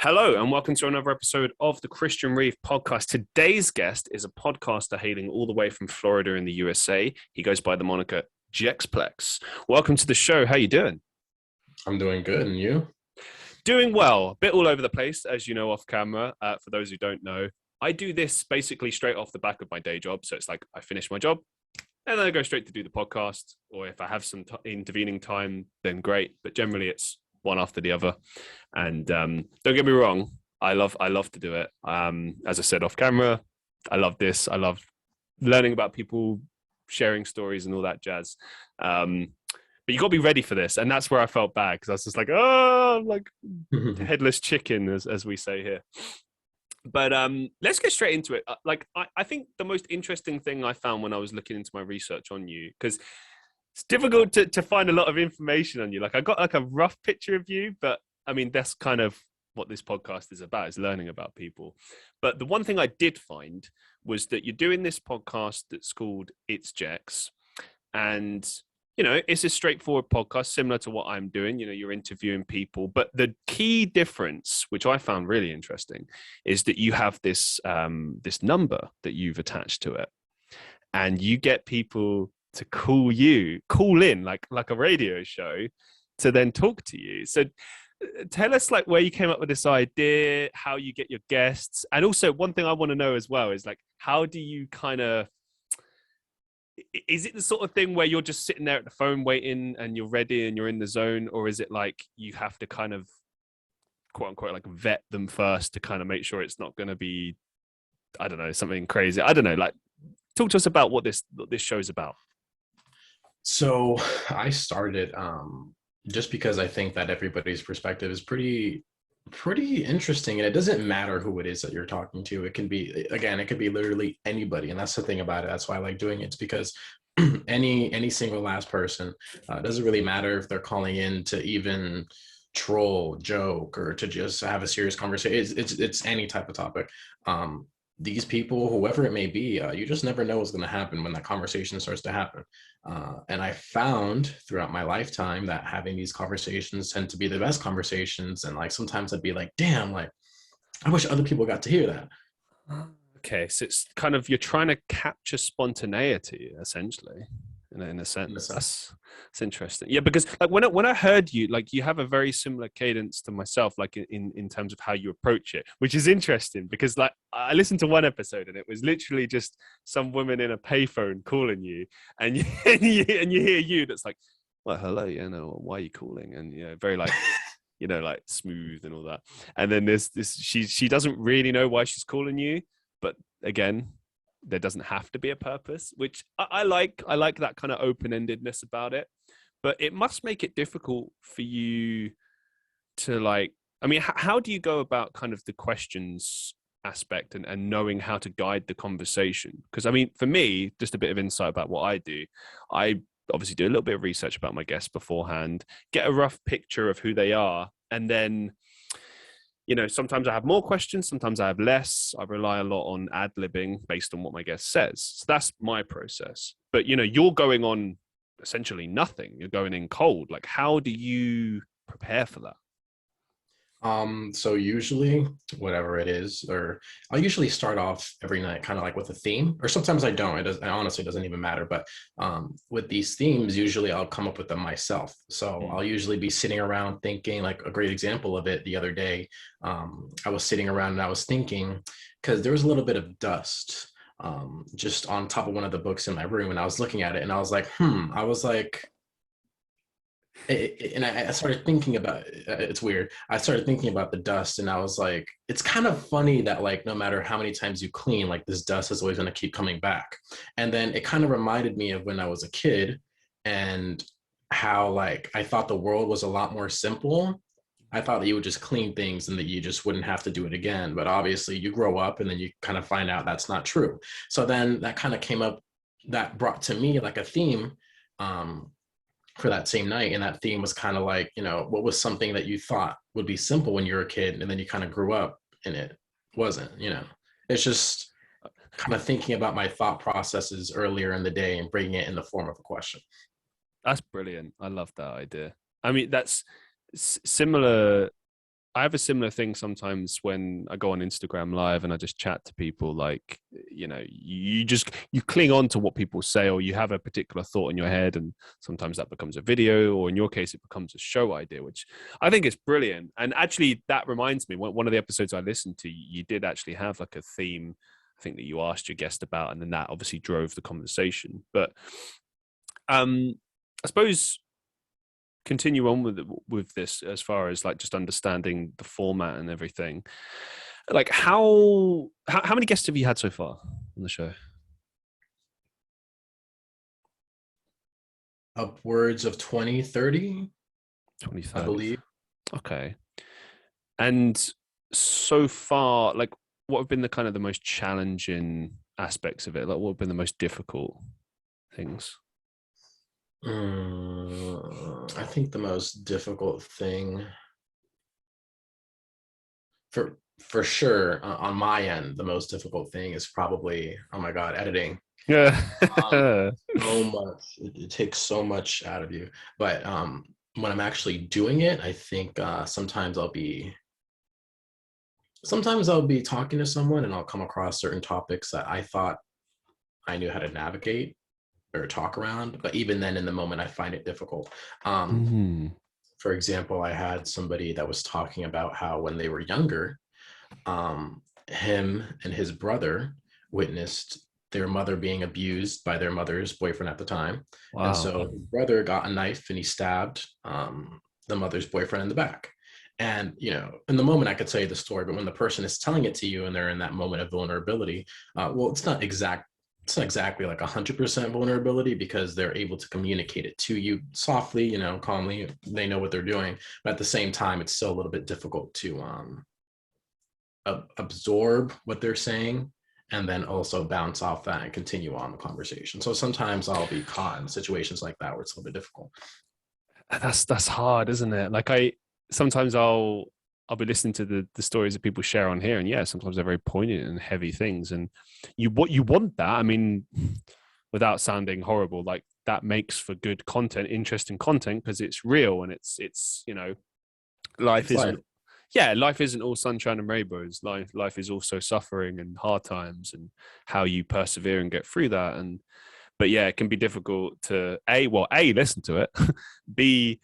Hello and welcome to another episode of the Christian Reeve Podcast. Today's guest is a podcaster hailing all the way from Florida in the USA. He goes by the moniker Jexplex. Welcome to the show. How you doing? I'm doing good, and you? Doing well. A bit all over the place, as you know, off camera. For those who don't know, I do this basically straight off the back of my day job. So it's like I finish my job and then I go straight to do the podcast. Or if I have some intervening time, then great. But generally it's one after the other. And don't get me wrong, I love to do it. As I said off camera, I love this. I love learning about people, sharing stories and all that jazz. But you got to be ready for this. And that's where I felt bad because I was just like, oh, like headless chicken, as we say here. But let's get straight into it. I think the most interesting thing I found when I was looking into my research on you, because it's difficult to find a lot of information on you. Like I got like a rough picture of you, but I mean, that's kind of what this podcast is about, is learning about people. But the one thing I did find was that you're doing this podcast that's called It's Jex. And, you know, it's a straightforward podcast similar to what I'm doing. You know, you're interviewing people. But the key difference, which I found really interesting, is that you have this this number that you've attached to it. And you get people to call in like a radio show to then talk to you. So tell us like where you came up with this idea, how you get your guests. And also one thing I want to know as well is like, how do you is it the sort of thing where you're just sitting there at the phone waiting and you're ready and you're in the zone? Or is it like you have to kind of quote unquote like vet them first to kind of make sure it's not going to be, I don't know, something crazy? I don't know, like talk to us about what this show's about. So I started just because I think that everybody's perspective is pretty interesting, and it doesn't matter who it is that you're talking to. It could be literally anybody, and that's the thing about it. That's why I like doing it. It's because any single last person, doesn't really matter if they're calling in to even troll, joke, or to just have a serious conversation. It's any type of topic. These people, whoever it may be, you just never know what's going to happen when that conversation starts to happen. And I found throughout my lifetime that having these conversations tend to be the best conversations. And like, sometimes I'd be like, damn, like, I wish other people got to hear that. Okay. So it's kind of, you're trying to capture spontaneity essentially. In a sense, that's interesting. Yeah, because like when I heard you, like you have a very similar cadence to myself, like in terms of how you approach it, which is interesting because like I listened to one episode and it was literally just some woman in a payphone calling you, and you hear you that's like, well, hello, you know, why are you calling? And you know, very like you know, like smooth and all that. And then there's this she doesn't really know why she's calling you, but again, there doesn't have to be a purpose, which I like. I like that kind of open-endedness about it, but it must make it difficult for you to like, I mean, how do you go about kind of the questions aspect and knowing how to guide the conversation? Because I mean, for me, just a bit of insight about what I do. I obviously do a little bit of research about my guests beforehand, get a rough picture of who they are. And then, you know, sometimes I have more questions, sometimes I have less. I rely a lot on ad-libbing based on what my guest says. So that's my process. But, you know, you're going on essentially nothing. You're going in cold. Like, how do you prepare for that? So usually whatever it is, or I'll usually start off every night kind of like with a theme, or sometimes I don't. It honestly doesn't even matter. But with these themes, usually I'll come up with them myself. So I'll usually be sitting around thinking. Like a great example of it the other day, I was sitting around and I was thinking, because there was a little bit of dust just on top of one of the books in my room, and I was looking at it and I was like, I was like, and I started thinking about it's weird. I started thinking about the dust, and I was like, it's kind of funny that like no matter how many times you clean, like this dust is always going to keep coming back. And then it kind of reminded me of when I was a kid and how like I thought the world was a lot more simple. I thought that you would just clean things and that you just wouldn't have to do it again. But obviously you grow up and then you kind of find out that's not true. So then that kind of came up, that brought to me like a theme for that same night. And that theme was kind of like, you know, what was something that you thought would be simple when you were a kid, and then you kind of grew up and it wasn't, you know. It's just kind of thinking about my thought processes earlier in the day and bringing it in the form of a question. That's brilliant. I love that idea. I mean, that's similar I have a similar thing sometimes when I go on Instagram Live and I just chat to people. Like, you know, you cling on to what people say, or you have a particular thought in your head, and sometimes that becomes a video, or in your case, it becomes a show idea, which I think is brilliant. And actually, that reminds me, one of the episodes I listened to, you did actually have like a theme, I think, that you asked your guest about, and then that obviously drove the conversation. But I suppose continue on with this as far as like just understanding the format and everything. Like how many guests have you had so far on the show? Upwards of 20, 30, 20, 30. I believe. Okay. And so far, like, what have been the kind of the most challenging aspects of it? Like, what have been the most difficult things? I think the most difficult thing for sure on my end, the most difficult thing is probably, oh my God, editing. Yeah. So much, it takes so much out of you. But when I'm actually doing it, I think sometimes I'll be talking to someone and I'll come across certain topics that I thought I knew how to navigate or talk around, but even then in the moment I find it difficult. For example, I had somebody that was talking about how when they were younger, him and his brother witnessed their mother being abused by their mother's boyfriend at the time. Wow. And so his brother got a knife and he stabbed the mother's boyfriend in the back. And, you know, in the moment I could tell you the story, but when the person is telling it to you and they're in that moment of vulnerability, well, it's not exactly like 100% vulnerability, because they're able to communicate it to you softly, you know, calmly. They know what they're doing, but at the same time, it's still a little bit difficult to absorb what they're saying and then also bounce off that and continue on the conversation. So sometimes I'll be caught in situations like that where it's a little bit difficult. That's hard, isn't it? Like sometimes I'll be listening to the stories that people share on here, and yeah, sometimes they're very poignant and heavy things, and you want that. I mean, without sounding horrible, like that makes for good content, interesting content, because it's real and it's you know, life isn't all sunshine and rainbows. Life is also suffering and hard times, and how you persevere and get through that. And but yeah, it can be difficult to a listen to it, b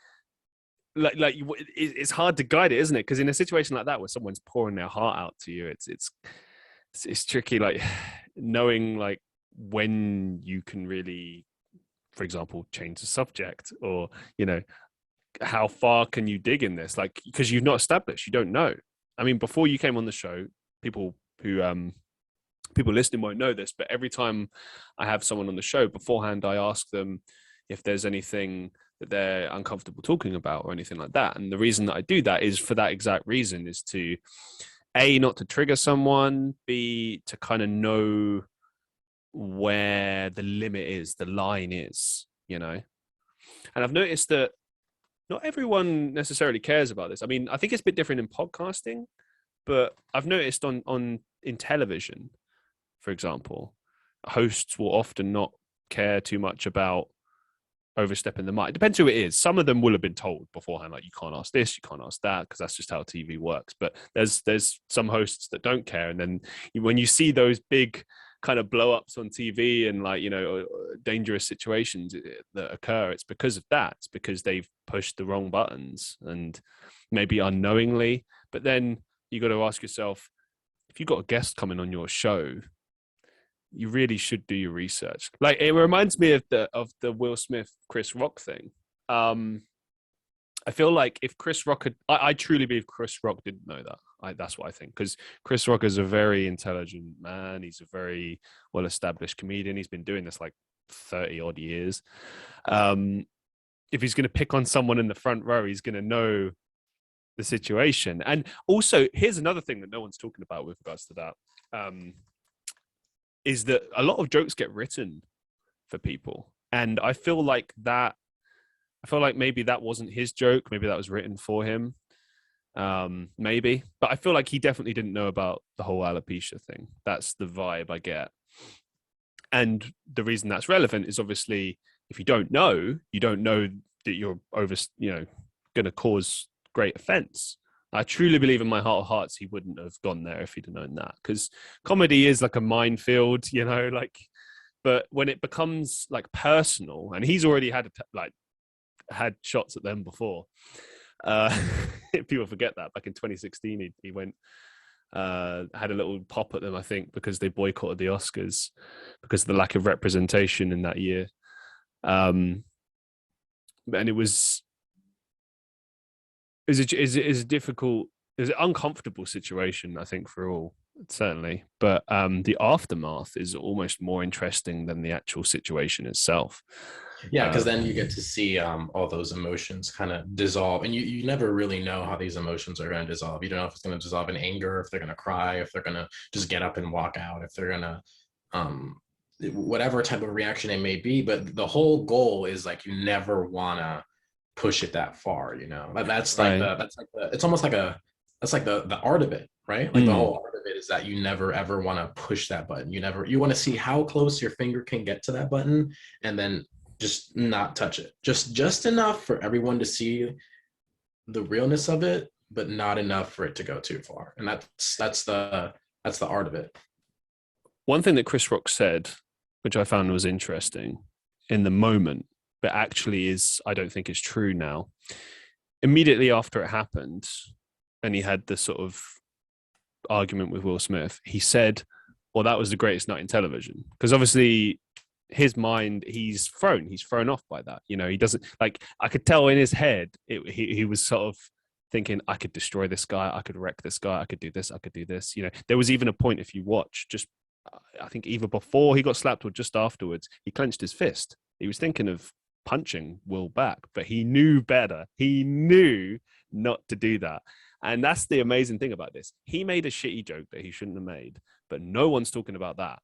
like it's hard to guide it, isn't it? Because in a situation like that where someone's pouring their heart out to you, it's tricky, like knowing like when you can really, for example, change the subject, or you know, how far can you dig in this, like, because you've not established, you don't know. I mean, before you came on the show, people listening won't know this, but every time I have someone on the show beforehand, I ask them if there's anything that they're uncomfortable talking about or anything like that. And the reason that I do that is for that exact reason, is to A, not to trigger someone, B, to kind of know where the limit is, the line is, you know. And I've noticed that not everyone necessarily cares about this. I mean, I think it's a bit different in podcasting, but I've noticed in television, for example, hosts will often not care too much about overstepping the mic. It depends who it is. Some of them will have been told beforehand, like, you can't ask this, you can't ask that, because that's just how TV works. But there's some hosts that don't care, and then when you see those big kind of blow ups on TV and, like, you know, dangerous situations that occur, it's because of that. It's because they've pushed the wrong buttons, and maybe unknowingly. But then you got to ask yourself, if you've got a guest coming on your show, you really should do your research. Like, it reminds me of the Will Smith, Chris Rock thing. I feel like if Chris Rock had, I truly believe Chris Rock didn't know that. That's what I think, because Chris Rock is a very intelligent man. He's a very well-established comedian. He's been doing this like 30 odd years. If he's going to pick on someone in the front row, he's going to know the situation. And also, here's another thing that no one's talking about with regards to that. Is that a lot of jokes get written for people. And I feel like maybe that wasn't his joke. Maybe that was written for him. Maybe. But I feel like he definitely didn't know about the whole alopecia thing. That's the vibe I get. And the reason that's relevant is, obviously, if you don't know that you're going to cause great offense. I truly believe in my heart of hearts he wouldn't have gone there if he'd have known that, because comedy is like a minefield, you know, like, but when it becomes like personal, and he's already had shots at them before. People forget that back in 2016 he went had a little pop at them, I think, because they boycotted the Oscars because of the lack of representation in that year. And it was a difficult, it was an uncomfortable situation, I think, for all, certainly. But the aftermath is almost more interesting than the actual situation itself. Yeah, because then you get to see all those emotions kind of dissolve, and you never really know how these emotions are going to dissolve. You don't know if it's going to dissolve in anger, if they're going to cry, if they're going to just get up and walk out, if they're going to whatever type of reaction it may be. But the whole goal is like you never want to push it that far, you know. That's like it's almost like the art of it, right? Like the whole art of it is that you never ever want to push that button. You want to see how close your finger can get to that button, and then just not touch it, just enough for everyone to see the realness of it, but not enough for it to go too far. And that's the art of it. One thing that Chris Rock said, which I found was interesting in the moment, but actually I don't think is true now. Immediately after it happened, and he had this sort of argument with Will Smith, he said, well, that was the greatest night in television. Because obviously his mind, he's thrown off by that. You know, he doesn't, like, I could tell in his head, he was sort of thinking, I could destroy this guy, I could wreck this guy, I could do this, I could do this. You know, there was even a point, if you watch, just, I think either before he got slapped or just afterwards, he clenched his fist. He was thinking of punching Will back, but he knew better. He knew not to do that. And that's the amazing thing about this. He made a shitty joke that he shouldn't have made, but no one's talking about that.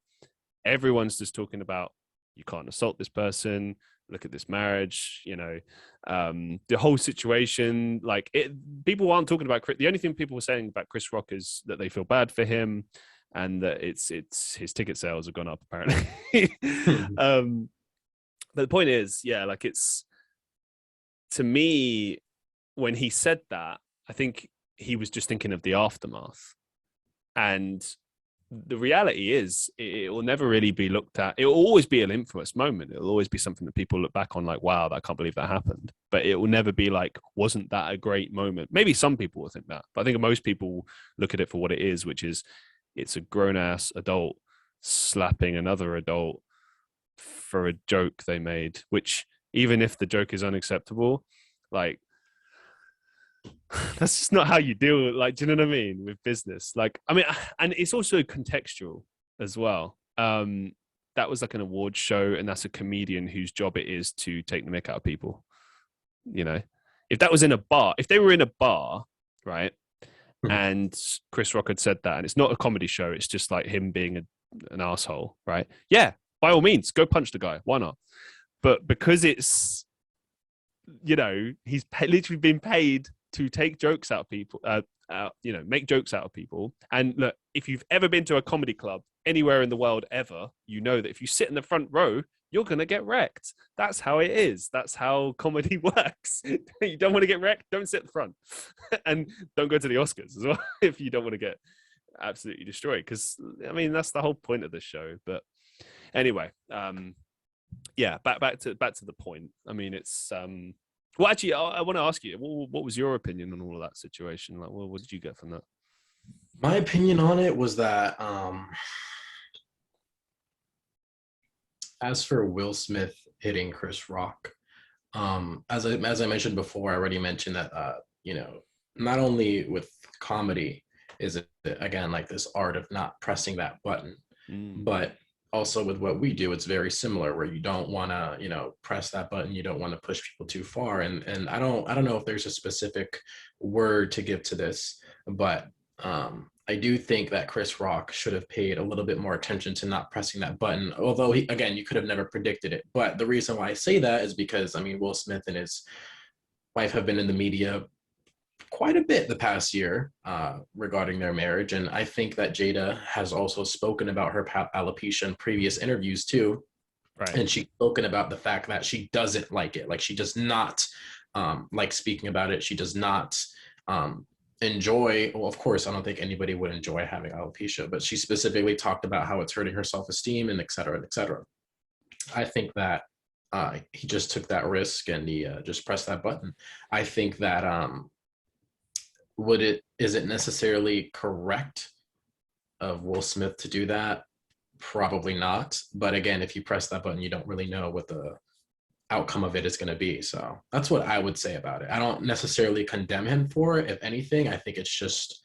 Everyone's just talking about, you can't assault this person. Look at this marriage, you know, the whole situation. Like, people aren't talking about. The only thing people were saying about Chris Rock is that they feel bad for him, and that it's his ticket sales have gone up apparently. But the point is, yeah, like, it's, to me, when he said that, I think he was just thinking of the aftermath, and the reality is it will never really be looked at. It will always be an infamous moment. It will always be something that people look back on like, wow, I can't believe that happened. But it will never be like, wasn't that a great moment? Maybe some people will think that, but I think most people look at it for what it is, which is it's a grown-ass adult slapping another adult for a joke they made, which, even if the joke is unacceptable, like, that's just not how you deal with, like, do you know what I mean, with business? Like, I mean, and it's also contextual as well. That was like an award show, and that's a comedian whose job it is to take the mick out of people. You know, if that was in a bar, if they were in a bar, right, and Chris Rock had said that, and it's not a comedy show, it's just like him being an asshole, right? Yeah, by all means, go punch the guy. Why not? But because it's, you know, he's literally been paid to take jokes out of people, you know, make jokes out of people. And look, if you've ever been to a comedy club anywhere in the world ever, you know that if you sit in the front row, you're going to get wrecked. That's how it is. That's how comedy works. You don't want to get wrecked, don't sit at the front. And don't go to the Oscars as well if you don't want to get absolutely destroyed. Because, I mean, that's the whole point of this show. But anyway, yeah, back to the point. I mean, it's... well, actually, I want to ask you, what was your opinion on all of that situation? Like, what did you get from that? My opinion on it was that, as for Will Smith hitting Chris Rock, as I mentioned before, I already mentioned that, you know, not only with comedy is it, again, like this art of not pressing that button, but also with what we do, it's very similar, where you don't want to, you know, press that button. You don't want to push people too far. And I don't know if there's a specific word to give to this, but I do think that Chris Rock should have paid a little bit more attention to not pressing that button. Although, again, you could have never predicted it. But the reason why I say that is because, I mean, Will Smith and his wife have been in the media quite a bit the past year regarding their marriage. And I think that Jada has also spoken about her alopecia in previous interviews too. Right. And she's spoken about the fact that she doesn't like it. Like, she does not like speaking about it. She does not enjoy, well, of course, I don't think anybody would enjoy having alopecia, but she specifically talked about how it's hurting her self-esteem and et cetera, et cetera. I think that he just took that risk and he just pressed that button. I think that is it necessarily correct of Will Smith to do that? Probably not. But again, if you press that button, you don't really know what the outcome of it is going to be. So that's what I would say about it. I don't necessarily condemn him for it. If anything, I think it's just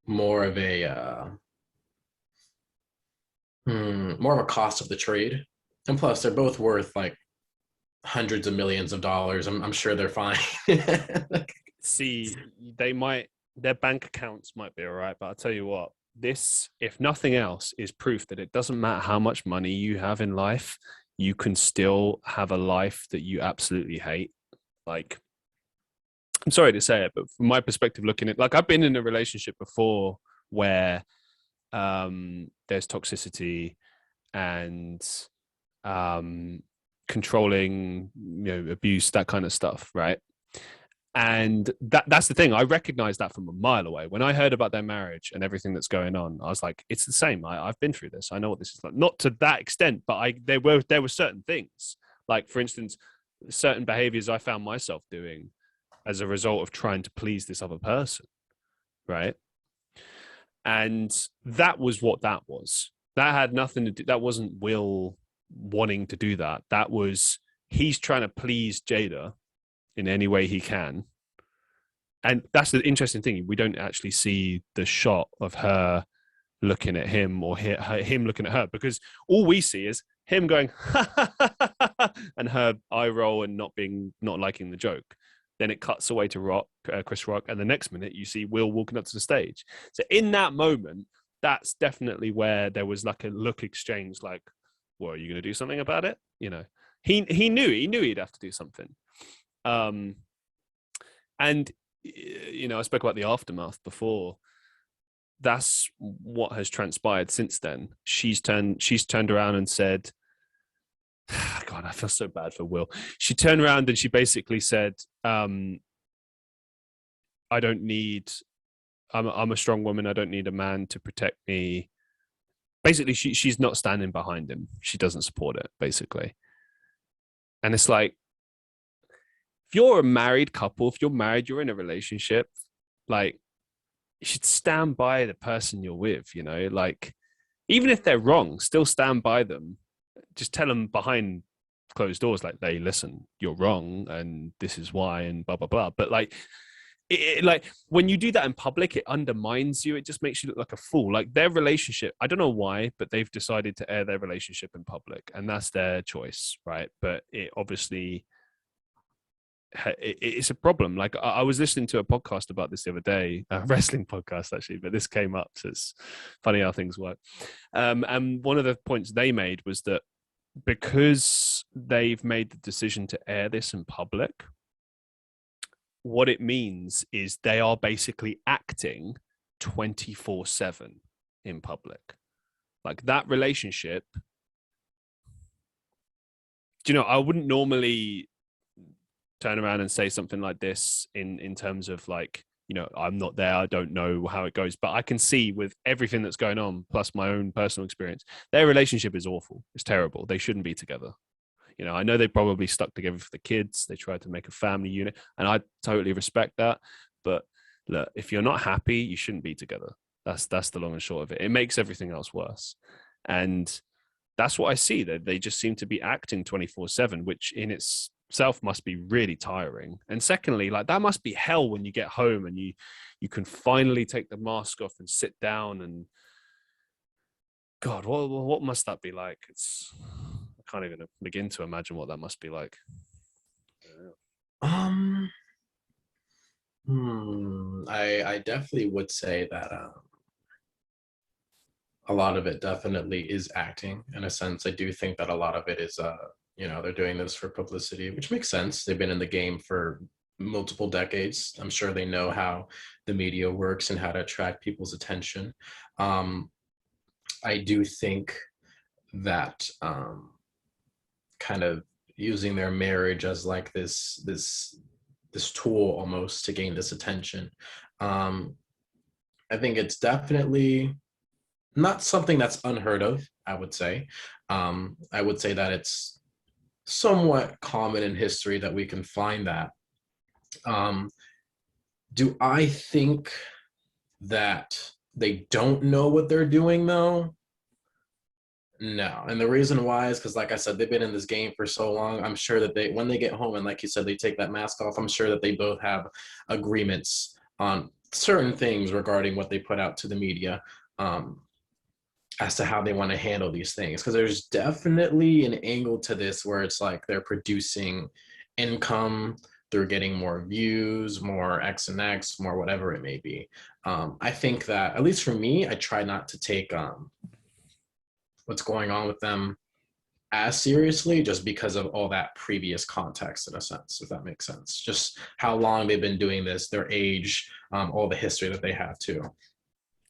more of a cost of the trade. And plus, they're both worth like hundreds of millions of dollars. I'm sure they're fine. See, their bank accounts might be all right, but I'll tell you what, this, if nothing else, is proof that it doesn't matter how much money you have in life, you can still have a life that you absolutely hate. Like, I'm sorry to say it, but from my perspective, looking at, like, I've been in a relationship before where there's toxicity and controlling, abuse, that kind of stuff, right? And that's the thing. I recognize that from a mile away. When I heard about their marriage and everything that's going on, I was like, it's the same. I've been through this. I know what this is like. Not to that extent, but there were certain things. Like, for instance, certain behaviors I found myself doing as a result of trying to please this other person, right? And that was what that was. That had nothing to do. That wasn't Will wanting to do that. That was he's trying to please Jada in any way he can. And that's the interesting thing. We don't actually see the shot of her looking at him or him looking at her, because all we see is him going and her eye roll and not liking the joke. Then it cuts away to Chris Rock, and the next minute you see Will walking up to the stage. So in that moment, that's definitely where there was like a look exchange, like, well, are you going to do something about it? He knew he'd have to do something. And I spoke about the aftermath before. That's what has transpired since then. She's turned around and said, God, I feel so bad for Will. She turned around and she basically said, I'm a strong woman. I don't need a man to protect me. Basically, she's not standing behind him. She doesn't support it, basically. And it's like, if you're a married couple, if you're married, you're in a relationship, like, you should stand by the person you're with, like, even if they're wrong, still stand by them. Just tell them behind closed doors, like, hey, listen, you're wrong and this is why, and blah, blah, blah. But like, like, when you do that in public, it undermines you. It just makes you look like a fool. Like, their relationship, I don't know why, but they've decided to air their relationship in public, and that's their choice, right? But it obviously, it's a problem. Like, I was listening to a podcast about this the other day, a wrestling podcast actually, but this came up, so it's funny how things work. And one of the points they made was that because they've made the decision to air this in public, what it means is they are basically acting 24/7 in public. Like, that relationship, I wouldn't normally turn around and say something like this in terms of, like, I'm not there, I don't know how it goes, but I can see with everything that's going on, plus my own personal experience, their relationship is awful. It's terrible. They shouldn't be together. I know they probably stuck together for the kids. They tried to make a family unit, and I totally respect that. But look, if you're not happy, you shouldn't be together. That's the long and short of it. It makes everything else worse. And that's what I see. They just seem to be acting 24/7, which in itself must be really tiring. And secondly, like, that must be hell when you get home and you can finally take the mask off and sit down, and God, what must that be like? I can't even begin to imagine what that must be like. I definitely would say that a lot of it definitely is acting. In a sense, I do think that a lot of it is they're doing this for publicity, which makes sense. They've been in the game for multiple decades. I'm sure they know how the media works and how to attract people's attention. I do think that kind of using their marriage as like this tool almost to gain this attention Um, I think it's definitely not something that's unheard of, I would say. I would say that it's somewhat common in history that we can find that. Um, do I think that they don't know what they're doing though? No. And the reason why is because, like I said, they've been in this game for so long. I'm sure that when they get home and, like you said, they take that mask off, I'm sure that they both have agreements on certain things regarding what they put out to the media, um, as to how they want to handle these things. Because there's definitely an angle to this where it's like they're producing income, they're getting more views, more X and X, more whatever it may be. I think that, at least for me, I try not to take what's going on with them as seriously, just because of all that previous context, in a sense, if that makes sense. Just how long they've been doing this, their age, all the history that they have too.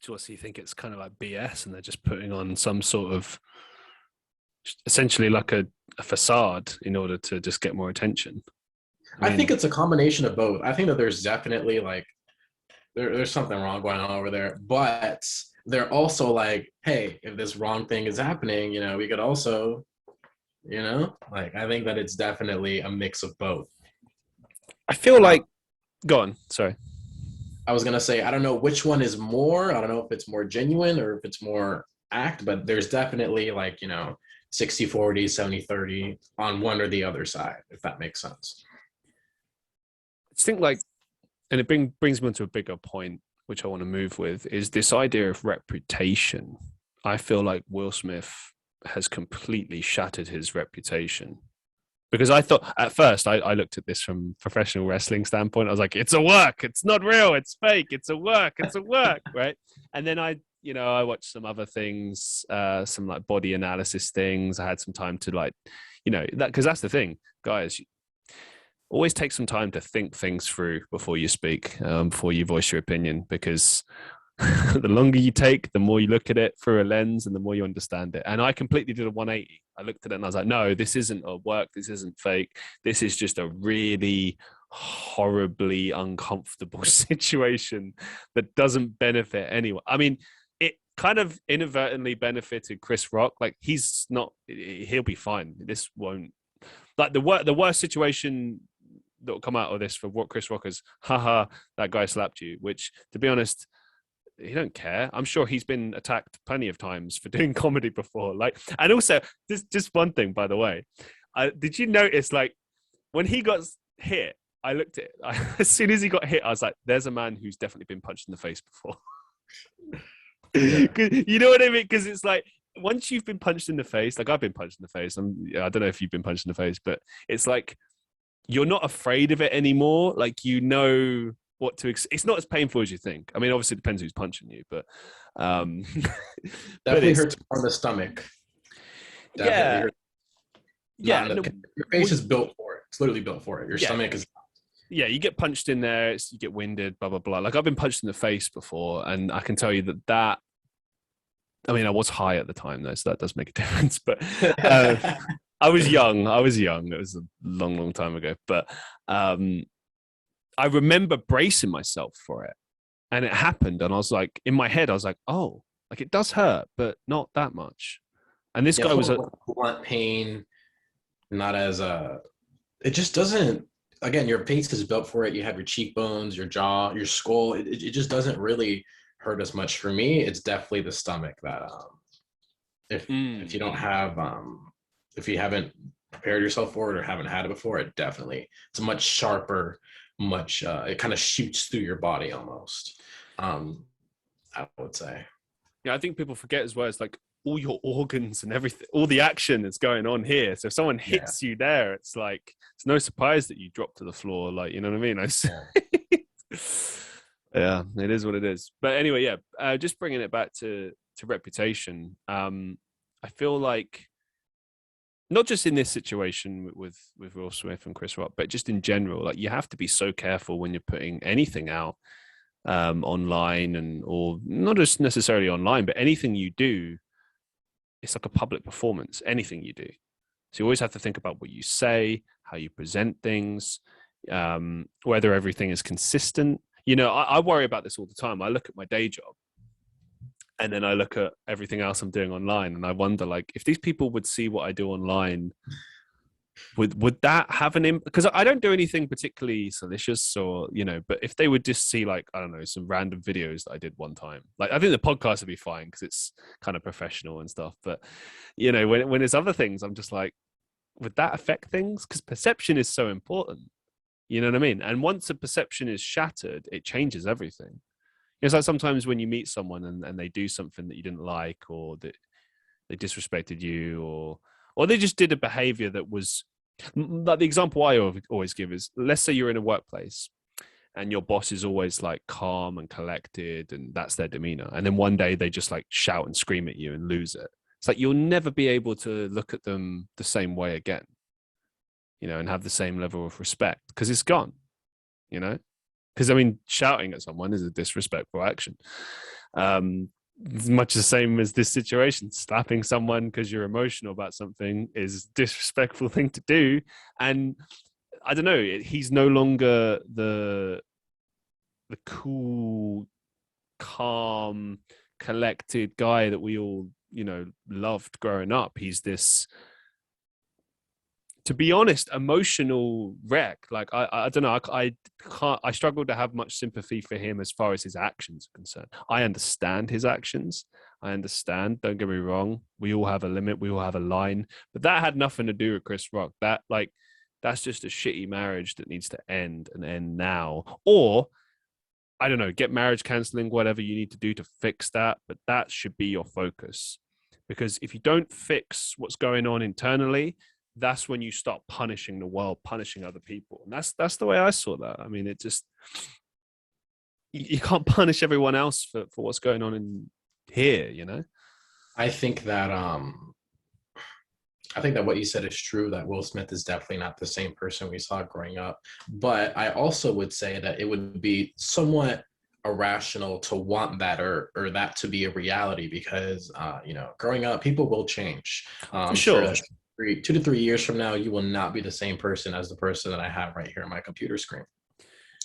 So you think it's kind of like BS and they're just putting on some sort of, essentially like a facade in order to just get more attention? I think it's a combination of both. I think that there's definitely like, there's something wrong going on over there, but they're also like, hey, if this wrong thing is happening, we could also, like, I think that it's definitely a mix of both. I feel like, go on, sorry. I was going to say, I don't know which one is more. I don't know if it's more genuine or if it's more act, but there's definitely like, 60-40, 70-30 on one or the other side, if that makes sense. I think like, and it brings me into a bigger point, which I want to move with, is this idea of reputation. I feel like Will Smith has completely shattered his reputation. Because I thought at first I looked at this from professional wrestling standpoint. I was like, it's a work. It's not real. It's fake. It's a work. It's a work. Right. And then I watched some other things, some like body analysis things. I had some time to like, because that's the thing, guys. Always take some time to think things through before you speak, before you voice your opinion, because the longer you take, the more you look at it through a lens and the more you understand it. And I completely did a 180. I looked at it and I was like, no, this isn't a work. This isn't fake. This is just a really horribly uncomfortable situation that doesn't benefit anyone. I mean, it kind of inadvertently benefited Chris Rock. Like he'll be fine. This won't, like the worst situation that will come out of this for what Chris Rock is, haha, that guy slapped you, which, to be honest, he don't care. I'm sure he's been attacked plenty of times for doing comedy before. Like, and also, just one thing, by the way, did you notice, like, when he got hit, I looked at it, as soon as he got hit, I was like, there's a man who's definitely been punched in the face before. Yeah. You know what I mean? Because it's like, once you've been punched in the face, like I've been punched in the face, I don't know if you've been punched in the face, but it's like, you're not afraid of it anymore. Like, what to it's not as painful as you think. I mean, obviously it depends who's punching you, but definitely hurts on the stomach. Definitely hurts. Your face is built for it. It's literally built for it. Your stomach is. Yeah, you get punched in there, you get winded, blah blah blah. Like, I've been punched in the face before, and I can tell you that. I mean, I was high at the time, though, so that does make a difference. But I was young. It was a long, long time ago. But I remember bracing myself for it, and it happened. And I was like, in my head, I was like, oh, like it does hurt, but not that much. And this guy was a blunt pain, not as it just doesn't, again, your face is built for it. You have your cheekbones, your jaw, your skull. It just doesn't really hurt as much. For me, it's definitely the stomach that if you don't have if you haven't prepared yourself for it or haven't had it before, it's a much sharper, it kind of shoots through your body almost. I would say. Yeah, I think people forget as well. It's like all your organs and everything, all the action that's going on here. So if someone hits you there, it's like, it's no surprise that you drop to the floor. Like, you know what I mean? Yeah, it is what it is. But anyway, just bringing it back to reputation. I feel like, not just in this situation with Will Smith and Chris Rock, but just in general, like, you have to be so careful when you're putting anything out online, or not just necessarily online, but anything you do, it's like a public performance, anything you do. So you always have to think about what you say, how you present things, whether everything is consistent. You know, I worry about this all the time. I look at my day job and then I look at everything else I'm doing online, and I wonder, like, if these people would see what I do online, would that have an impact? Because I don't do anything particularly salacious, or, you know, but if they would just see, like, I don't know, some random videos that I did one time, like, I think the podcast would be fine because it's kind of professional and stuff. But, you know, when there's other things, I'm just like, would that affect things? Because perception is so important. You know what I mean? And once a perception is shattered, it changes everything. It's like sometimes when you meet someone and they do something that you didn't like, or that they disrespected you, or they just did a behavior that was, like, the example I always give is, let's say you're in a workplace and your boss is always like calm and collected and that's their demeanor. And then one day they just like shout and scream at you and lose it. It's like you'll never be able to look at them the same way again, you know, and have the same level of respect because it's gone, you know? Because, I mean, shouting at someone is a disrespectful action. It's much the same as this situation. Slapping someone because you're emotional about something is a disrespectful thing to do. And I don't know, he's no longer the cool, calm, collected guy that we all, you know, loved growing up. He's this, to be honest, emotional wreck. Like, I don't know. I struggle to have much sympathy for him as far as his actions are concerned. I understand his actions. I understand. Don't get me wrong. We all have a limit. We all have a line. But that had nothing to do with Chris Rock. That's just a shitty marriage that needs to end, and end now. Or, I don't know, get marriage counseling, whatever you need to do to fix that. But that should be your focus. Because if you don't fix what's going on internally, that's when you start punishing the world, punishing other people. And that's the way I saw that. I mean, it just, you can't punish everyone else for what's going on in here, you know? I think that what you said is true, that Will Smith is definitely not the same person we saw growing up. But I also would say that it would be somewhat irrational to want that or that to be a reality, because you know, growing up, people will change. For sure. That 2 to 3 years from now, you will not be the same person as the person that I have right here on my computer screen.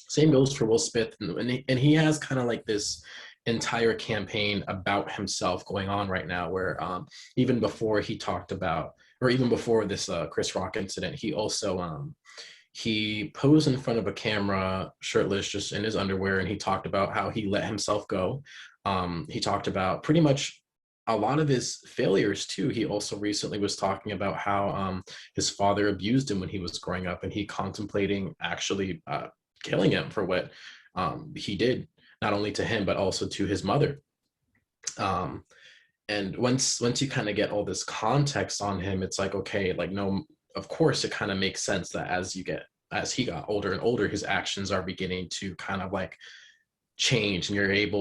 Same goes for Will Smith, and he has kind of like this entire campaign about himself going on right now, where even before he talked about, or even before this Chris Rock incident, he also he posed in front of a camera shirtless, just in his underwear, and he talked about how he let himself go. He talked about pretty much a lot of his failures too. He also recently was talking about how his father abused him when he was growing up, and he contemplating actually killing him for what he did, not only to him but also to his mother. And once you kind of get all this context on him, it's like, okay, like, no, of course it kind of makes sense that as he got older and older, his actions are beginning to kind of like change, and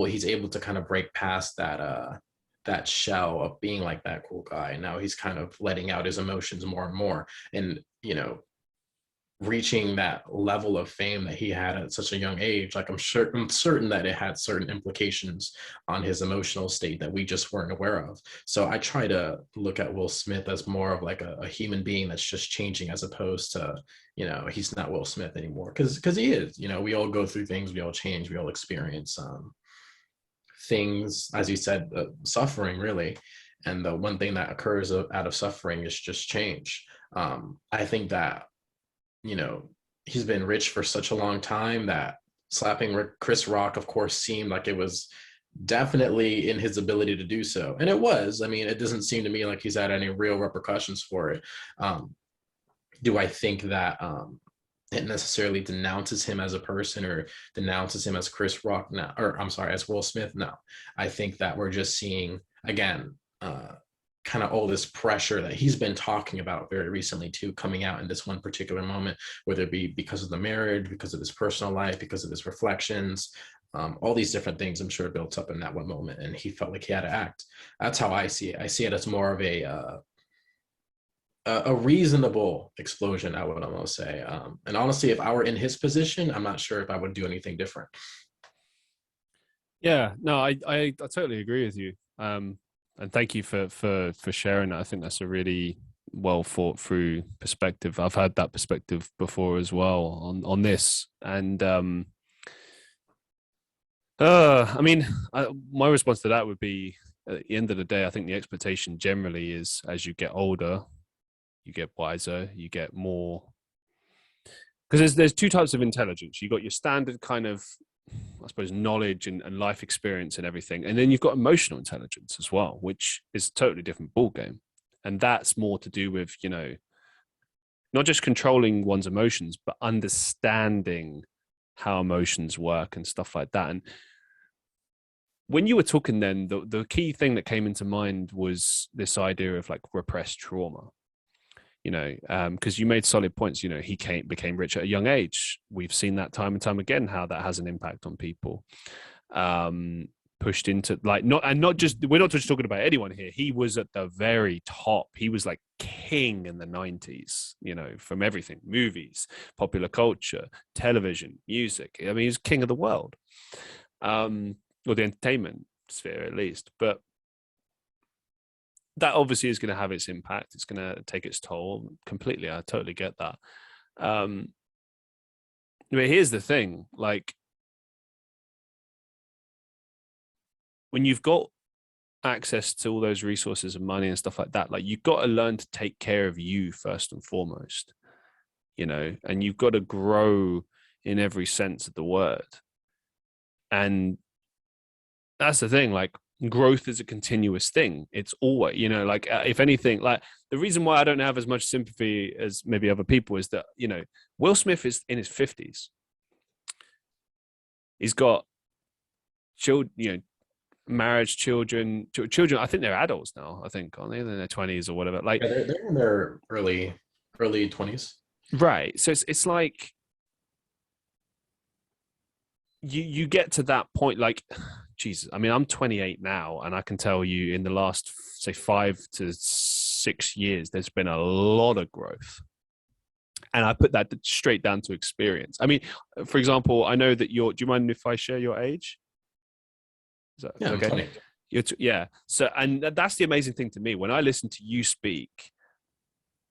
he's able to kind of break past that shell of being like that cool guy. And now he's kind of letting out his emotions more and more, and, you know, reaching that level of fame that he had at such a young age. Like, I'm certain that it had certain implications on his emotional state that we just weren't aware of. So I try to look at Will Smith as more of like a human being that's just changing, as opposed to, you know, he's not Will Smith anymore, because he is. You know, we all go through things, we all change, we all experience things, as you said, suffering, really. And the one thing that occurs out of suffering is just change. I think that, you know, he's been rich for such a long time that slapping Chris Rock, of course, seemed like it was definitely in his ability to do so. And it was. I mean, it doesn't seem to me like he's had any real repercussions for it. Do I think that it necessarily denounces him as a person or denounces him as Chris Rock now, or I'm sorry, as Will Smith? No. I think that we're just seeing, again, kind of all this pressure that he's been talking about very recently too, coming out in this one particular moment, whether it be because of the marriage, because of his personal life, because of his reflections, all these different things, I'm sure, built up in that one moment, and he felt like he had to act. That's how I see it. I see it as more of a reasonable explosion, I would almost say. And honestly, if I were in his position, I'm not sure if I would do anything different. Yeah, no, I totally agree with you. And thank you for sharing that. I think that's a really well thought through perspective. I've had that perspective before as well on this. And I mean, my response to that would be, at the end of the day, I think the expectation generally is as you get older, you get wiser, you get more. Because there's two types of intelligence. You got your standard kind of, I suppose, knowledge and life experience and everything, and then you've got emotional intelligence as well, which is a totally different ballgame, and that's more to do with not just controlling one's emotions, but understanding how emotions work and stuff like that. And when you were talking then, the key thing that came into mind was this idea of like repressed trauma, because you made solid points. He became rich at a young age. We've seen that time and time again, how that has an impact on people. Pushed into not just, we're not just talking about anyone here. He was at the very top. He was like king in the 90s, from everything, movies, popular culture, television, music. I mean, he's king of the world. Or the entertainment sphere at least. But that obviously is going to have its impact. It's going to take its toll completely. I totally get that. But here's the thing, like, when you've got access to all those resources and money and stuff like that, like, you've got to learn to take care of you first and foremost, and you've got to grow in every sense of the word. And that's the thing, like, growth is a continuous thing. It's always, like, if anything, like, the reason why I don't have as much sympathy as maybe other people is that, Will Smith is in his 50s. He's got children, marriage, children. I think they're adults now. I think, aren't they? They're in their 20s or whatever. Like, yeah, they're in their early 20s. Right. So it's like you get to that point, like, Jesus, I mean, I'm 28 now, and I can tell you in the last, say, 5 to 6 years, there's been a lot of growth. And I put that straight down to experience. I mean, for example, I know that do you mind if I share your age? Is that okay? Yeah. So, and that's the amazing thing to me. When I listen to you speak,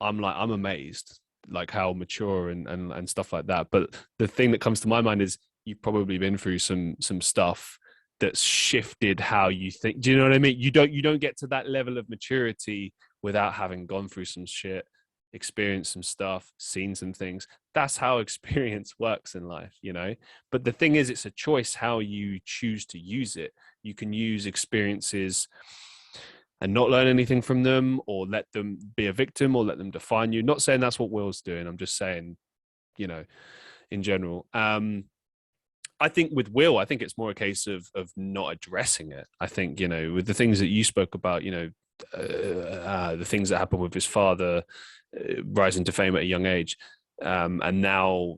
I'm amazed, like, how mature and stuff like that. But the thing that comes to my mind is you've probably been through some stuff that's shifted how you think. Do you know what I mean? You don't get to that level of maturity without having gone through some shit, experienced some stuff, seen some things. That's how experience works in life, But the thing is, it's a choice how you choose to use it. You can use experiences and not learn anything from them, or let them be a victim, or let them define you. Not saying that's what Will's doing. I'm just saying, in general. I think with Will, I think it's more a case of not addressing it. I think, with the things that you spoke about, the things that happened with his father rising to fame at a young age. And now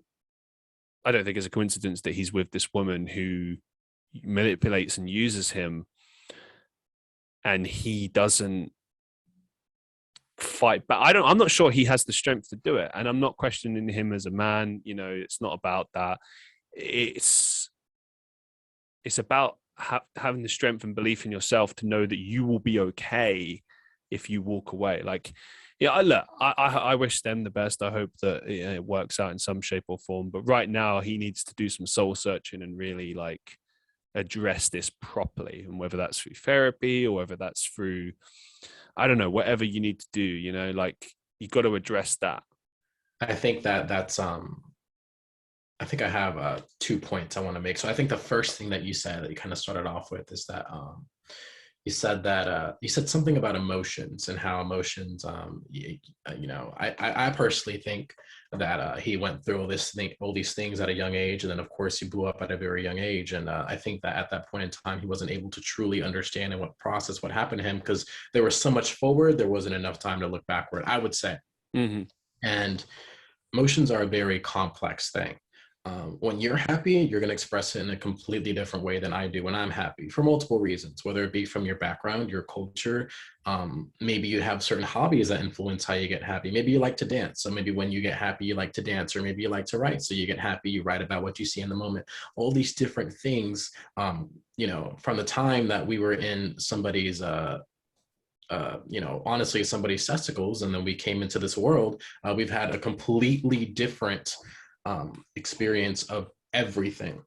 I don't think it's a coincidence that he's with this woman who manipulates and uses him, and he doesn't fight back. I'm not sure he has the strength to do it. And I'm not questioning him as a man. It's not about that. It's about having the strength and belief in yourself to know that you will be okay if you walk away. Like, I wish them the best. I hope that it works out in some shape or form. But right now, he needs to do some soul searching and really, like, address this properly. And whether that's through therapy or whether that's through, I don't know, whatever you need to do, like, you got to address that. I think that's I think I have 2 points I want to make. So I think the first thing that you said, that you kind of started off with, is that you said something about emotions and how emotions, I personally think that he went through all these things at a young age, and then of course he blew up at a very young age. And I think that at that point in time, he wasn't able to truly understand and process what happened to him, because there was so much forward, there wasn't enough time to look backward, I would say. Mm-hmm. And emotions are a very complex thing. When you're happy, you're going to express it in a completely different way than I do when I'm happy, for multiple reasons, whether it be from your background, your culture. Maybe you have certain hobbies that influence how you get happy. Maybe you like to dance. So maybe when you get happy, you like to dance, or maybe you like to write. So you get happy, you write about what you see in the moment. All these different things, from the time that we were in somebody's, honestly, somebody's testicles, and then we came into this world, we've had a completely different experience of everything.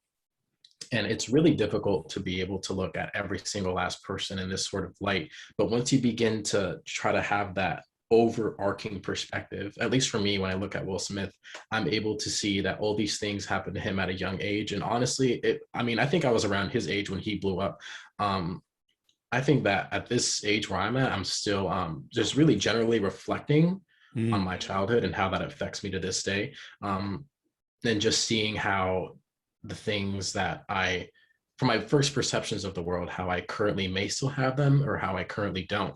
And it's really difficult to be able to look at every single last person in this sort of light. But once you begin to try to have that overarching perspective, at least for me, when I look at Will Smith, I'm able to see that all these things happened to him at a young age. And honestly, I think I was around his age when he blew up. I think that at this age where I'm at, I'm still just really generally reflecting on my childhood and how that affects me to this day. And just seeing how the things that from my first perceptions of the world, how I currently may still have them or how I currently don't.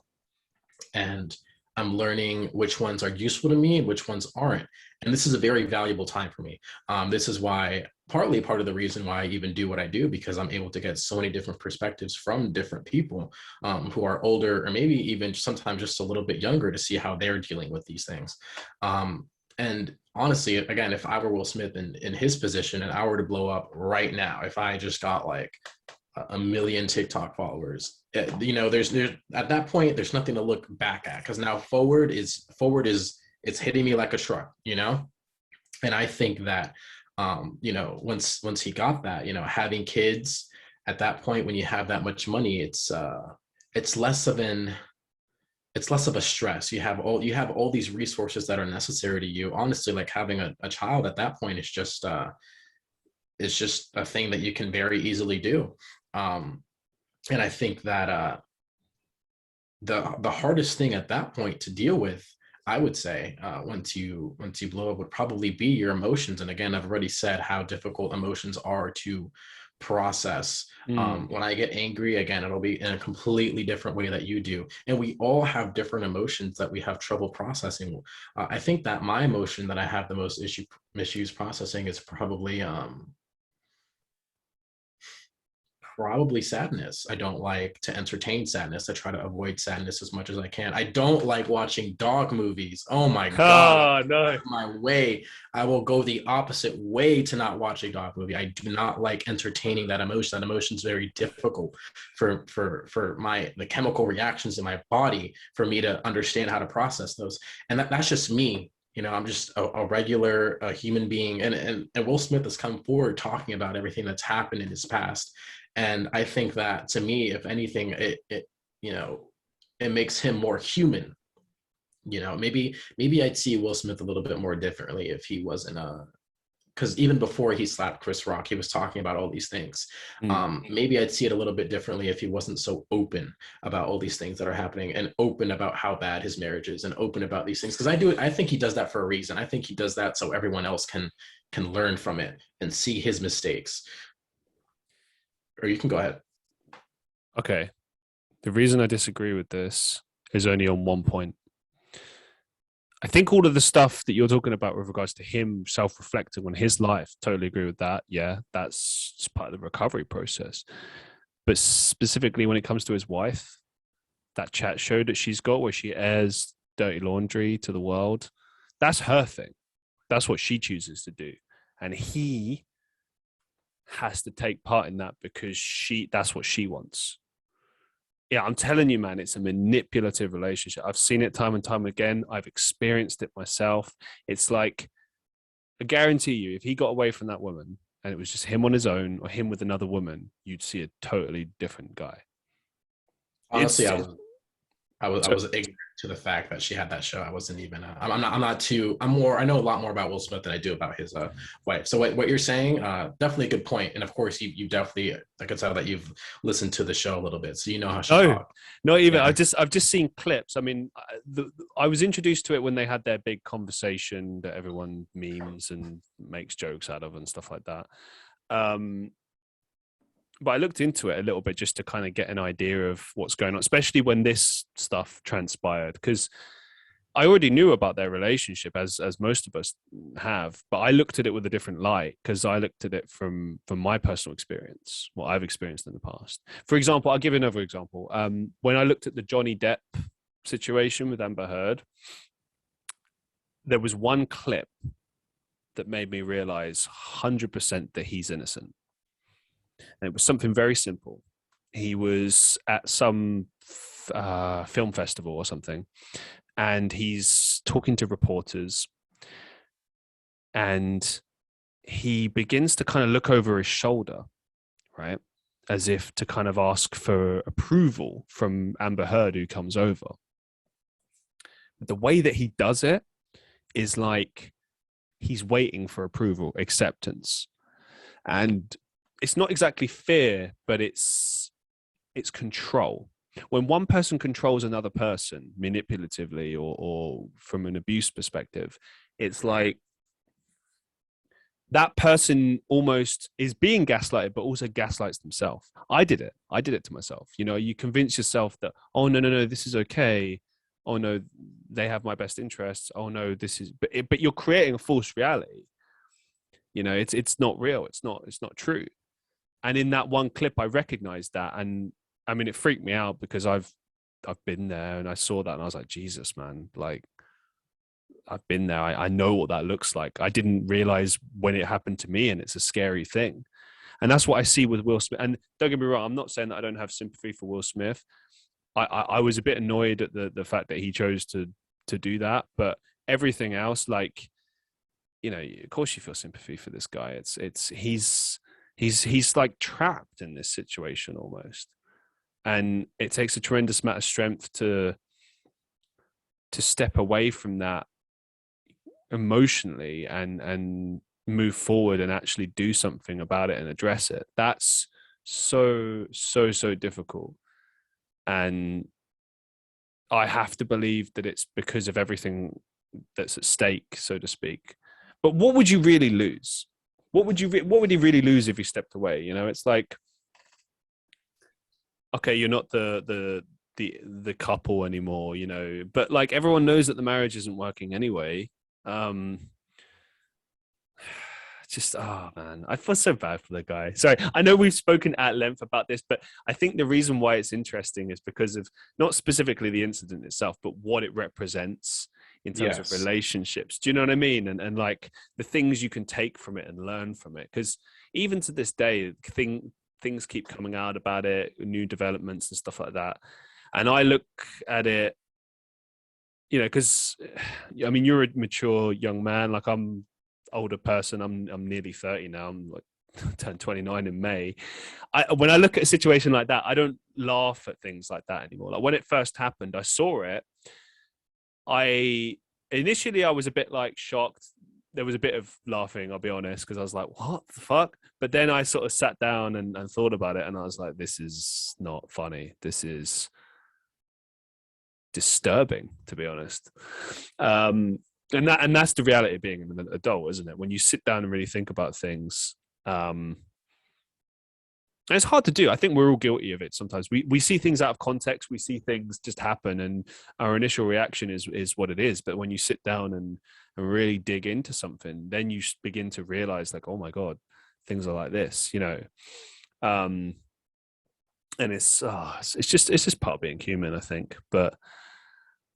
And I'm learning which ones are useful to me and which ones aren't. And this is a very valuable time for me. This is why, partly part of the reason why I even do what I do, because I'm able to get so many different perspectives from different people who are older or maybe even sometimes just a little bit younger to see how they're dealing with these things. And honestly, again, if I were Will Smith in his position and I were to blow up right now, if I just got like a million TikTok followers, there's at that point, there's nothing to look back at, because now forward is it's hitting me like a truck, And I think that, once he got that, having kids at that point, when you have that much money, it's less of a stress. You have all these resources that are necessary to you. Honestly, like having a child at that point is just a thing that you can very easily do. And I think that the hardest thing at that point to deal with, I would say, once you blow up, would probably be your emotions. And again, I've already said how difficult emotions are to process. When I get angry, again, it'll be in a completely different way that you do. And we all have different emotions that we have trouble processing. I think that my emotion that I have the most issues processing is probably sadness. I don't like to entertain sadness. I try to avoid sadness as much as I can. I don't like watching dog movies. Oh my God. No. My way. I will go the opposite way to not watch a dog movie. I do not like entertaining that emotion. That emotion is very difficult for the chemical reactions in my body for me to understand how to process those. And that's just me. I'm just a regular human being. And Will Smith has come forward talking about everything that's happened in his past. And I think that, to me, if anything, it makes him more human. Maybe I'd see Will Smith a little bit more differently if he wasn't because even before he slapped Chris Rock, he was talking about all these things. Maybe I'd see it a little bit differently if he wasn't so open about all these things that are happening, and open about how bad his marriage is, and open about these things. Because I think he does that for a reason. I think he does that so everyone else can learn from it and see his mistakes. Or you can go ahead. Okay. The reason I disagree with this is only on one point. I think all of the stuff that you're talking about with regards to him self-reflecting on his life, totally agree with that. Yeah, that's part of the recovery process. But specifically when it comes to his wife, that chat show that she's got where she airs dirty laundry to the world, that's her thing. That's what she chooses to do. And he has to take part in that because that's what she wants. Yeah, I'm telling you, man, it's a manipulative relationship. I've seen it time and time again. I've experienced it myself. It's like, I guarantee you, if he got away from that woman and it was just him on his own or him with another woman, you'd see a totally different guy. Honestly, I was ignorant to the fact that she had that show. I wasn't even. I know a lot more about Will Smith than I do about his wife. So what you're saying, definitely a good point. And of course, you definitely, I could tell that you've listened to the show a little bit, so you know how she talks. Not even. Yeah. I've just seen clips. I mean, I was introduced to it when they had their big conversation that everyone memes and makes jokes out of and stuff like that. But I looked into it a little bit just to kind of get an idea of what's going on, especially when this stuff transpired, because I already knew about their relationship, as most of us have, but I looked at it with a different light because I looked at it from my personal experience, what I've experienced in the past. For example, I'll give you another example. When I looked at the Johnny Depp situation with Amber Heard, there was one clip that made me realize 100% that he's innocent. And it was something very simple. He was at some film festival or something, and he's talking to reporters, and he begins to kind of look over his shoulder, right? As if to kind of ask for approval from Amber Heard, who comes over. But the way that he does it is like he's waiting for approval, acceptance. And it's not exactly fear, but it's control. When one person controls another person manipulatively or from an abuse perspective, it's like that person almost is being gaslighted, but also gaslights themselves. I did it to myself. You know, you convince yourself that, oh, no, this is okay. Oh, no, they have my best interests. Oh, no, this is, but you're creating a false reality. You know, it's not real. It's not true. And in that one clip, I recognized that. And I mean, it freaked me out because I've been there and I saw that and I was like, Jesus, man, like, I've been there. I know what that looks like. I didn't realize when it happened to me, and it's a scary thing. And that's what I see with Will Smith. And don't get me wrong, I'm not saying that I don't have sympathy for Will Smith. I was a bit annoyed at the fact that he chose to do that, but everything else, like, you know, of course you feel sympathy for this guy. He's like trapped in this situation almost, and it takes a tremendous amount of strength to step away from that emotionally and move forward and actually do something about it and address it. That's so difficult. And I have to believe that it's because of everything that's at stake, so to speak. But what would you really lose? What would he really lose if he stepped away? You know, it's like, okay, you're not the couple anymore, you know, but like everyone knows that the marriage isn't working anyway. Just, oh man, I feel so bad for the guy. Sorry, I know we've spoken at length about this, but I think the reason why it's interesting is because of not specifically the incident itself, but what it represents in terms of relationships. Do you know what I mean? And like the things you can take from it and learn from it. Because even to this day, things keep coming out about it, new developments and stuff like that. And I look at it, you know, because I mean, you're a mature young man. Like I'm older person. I'm nearly 30 now. I'm like turned 29 in May. When I look at a situation like that, I don't laugh at things like that anymore. Like when it first happened, I saw it. Initially I was a bit like shocked. There was a bit of laughing, I'll be honest, because I was like, what the fuck? But then I sort of sat down and thought about it, and I was like, this is not funny. This is disturbing, to be honest. And that's the reality of being an adult, isn't it? When you sit down and really think about things, it's hard to do. I think we're all guilty of it sometimes. We see things out of context. We see things just happen, and our initial reaction is what it is. But when you sit down and really dig into something, then you begin to realize, like, oh my God, things are like this, you know. And it's just part of being human, I think. But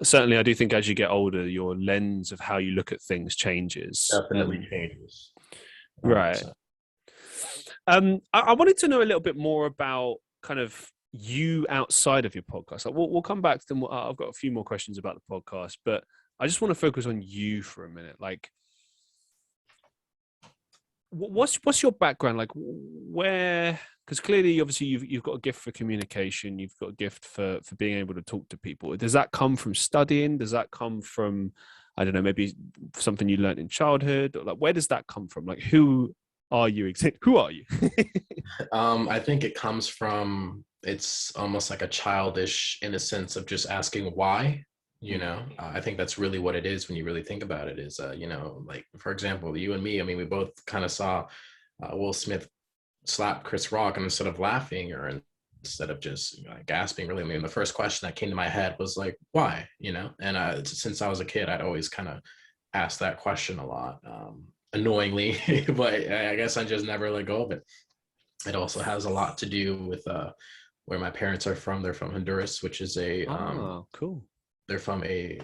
certainly, I do think as you get older, your lens of how you look at things changes. Definitely changes. 100%. Right. I wanted to know a little bit more about kind of you outside of your podcast. Like we'll come back to them. I've got a few more questions about the podcast, but I just want to focus on you for a minute. Like, what's your background? Like, where? Because clearly, obviously, you've got a gift for communication. You've got a gift for being able to talk to people. Does that come from studying? Does that come from, I don't know, maybe something you learned in childhood? Or like, where does that come from? Like, who are you? Who are you? I think it comes from, it's almost like a childish innocence of just asking why. You know, I think that's really what it is when you really think about it. Is you know, like for example, you and me. I mean, we both kind of saw Will Smith slap Chris Rock, and instead of laughing or instead of just gasping, really, I mean, the first question that came to my head was like, why? You know, and since I was a kid, I'd always kind of asked that question a lot, annoyingly, but I guess I just never let go of it. It also has a lot to do with where my parents are from. They're from Honduras, which is cool. They're from I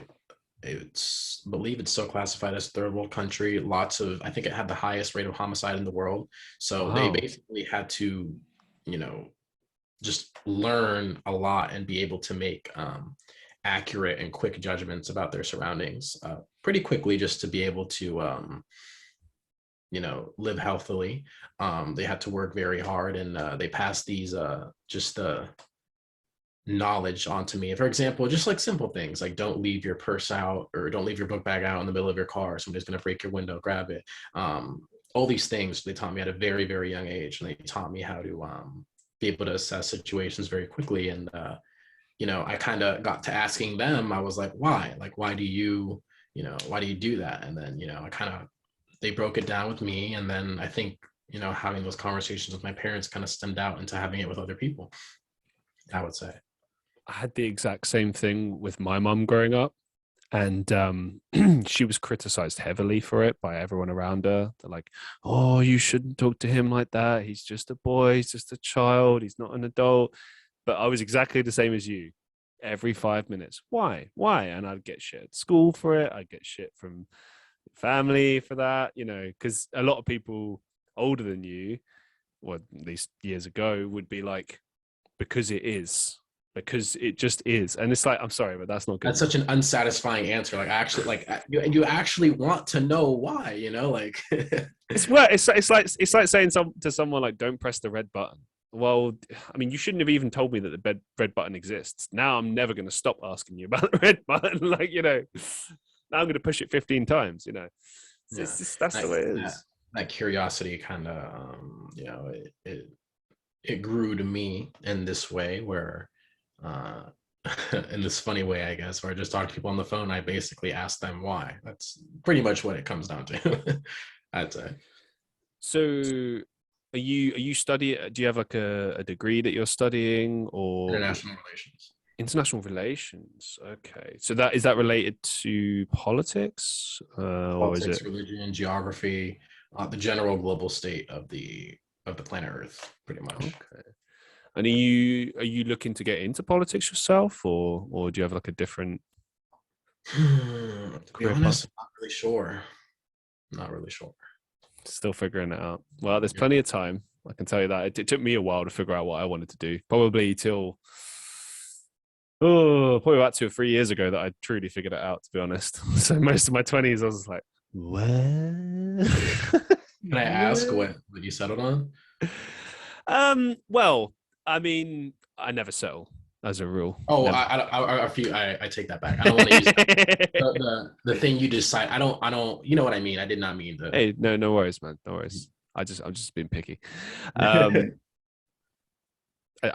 believe it's still classified as a third world country. I think it had the highest rate of homicide in the world. So They basically had to, you know, just learn a lot and be able to make accurate and quick judgments about their surroundings pretty quickly, just to be able to live healthily. They had to work very hard, and they passed these just knowledge onto me. For example, just like simple things like don't leave your purse out or don't leave your book bag out in the middle of your car. Somebody's going to break your window, grab it. All these things they taught me at a very, very young age, and they taught me how to be able to assess situations very quickly. And I kind of got to asking them. I was like, why? Like, why do you do that? And then they broke it down with me, and then I think having those conversations with my parents kind of stemmed out into having it with other people, I would say. I had the exact same thing with my mum growing up, and she was criticized heavily for it by everyone around her. They're like, oh, you shouldn't talk to him like that. He's just a boy. He's just a child. He's not an adult. But I was exactly the same as you. Every 5 minutes. Why? And I'd get shit at school for it. I'd get shit from family for that, because a lot of people older than you, or at least years ago, would be like, because it just is. And it's like, I'm sorry, but that's not good. That's such an unsatisfying answer. Like, you actually want to know why, like it's like saying to someone like, don't press the red button. Well, I mean, you shouldn't have even told me that the red button exists. Now I'm never going to stop asking you about the red button. Like, now I'm going to push it 15 times, It's just, that's the way it is. That curiosity kind of, it grew to me in this way where, in this funny way, I guess, where I just talk to people on the phone. I basically ask them why. That's pretty much what it comes down to, I'd say. So are you studying, do you have like a degree that you're studying, or international relations? Okay, so is that related to politics, or is it religion, geography, the general global state of the planet Earth, pretty much? Okay. And are you looking to get into politics yourself, or do you have like a different to be honest, not really sure. Still figuring it out. Well, there's plenty of time, I can tell you that. It took me a while to figure out what I wanted to do, probably about 2 or 3 years ago that I truly figured it out, to be honest. So most of my 20s I was like, what? Can I ask what you settled on? Well, I mean, I never settle as a rule. Oh, I take that back. I don't want to use the thing you decide. I don't. You know what I mean? I did not mean that. Hey, no worries, man. No worries. I'm just being picky. I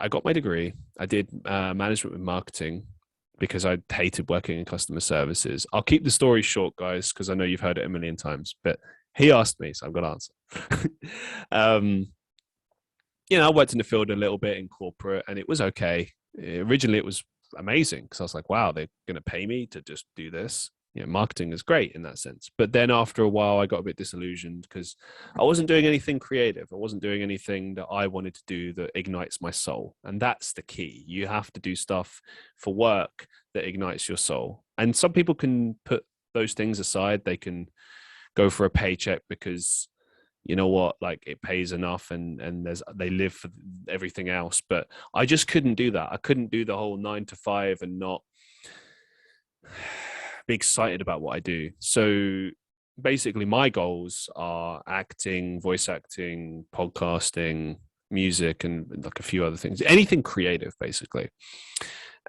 got my degree. I did management with marketing because I hated working in customer services. I'll keep the story short, guys, because I know you've heard it a million times. But he asked me, so I've got to answer. I worked in the field a little bit in corporate, and it was okay. Originally, it was amazing because I was like, wow, they're going to pay me to just do this. Marketing is great in that sense. But then after a while, I got a bit disillusioned because I wasn't doing anything creative. I wasn't doing anything that I wanted to do that ignites my soul. And that's the key. You have to do stuff for work that ignites your soul. And some people can put those things aside. They can go for a paycheck because, you know what, like it pays enough and they live for everything else. But I just couldn't do that. I couldn't do the whole 9 to 5 and not be excited about what I do. So basically my goals are acting, voice acting, podcasting, music, and like a few other things, anything creative basically.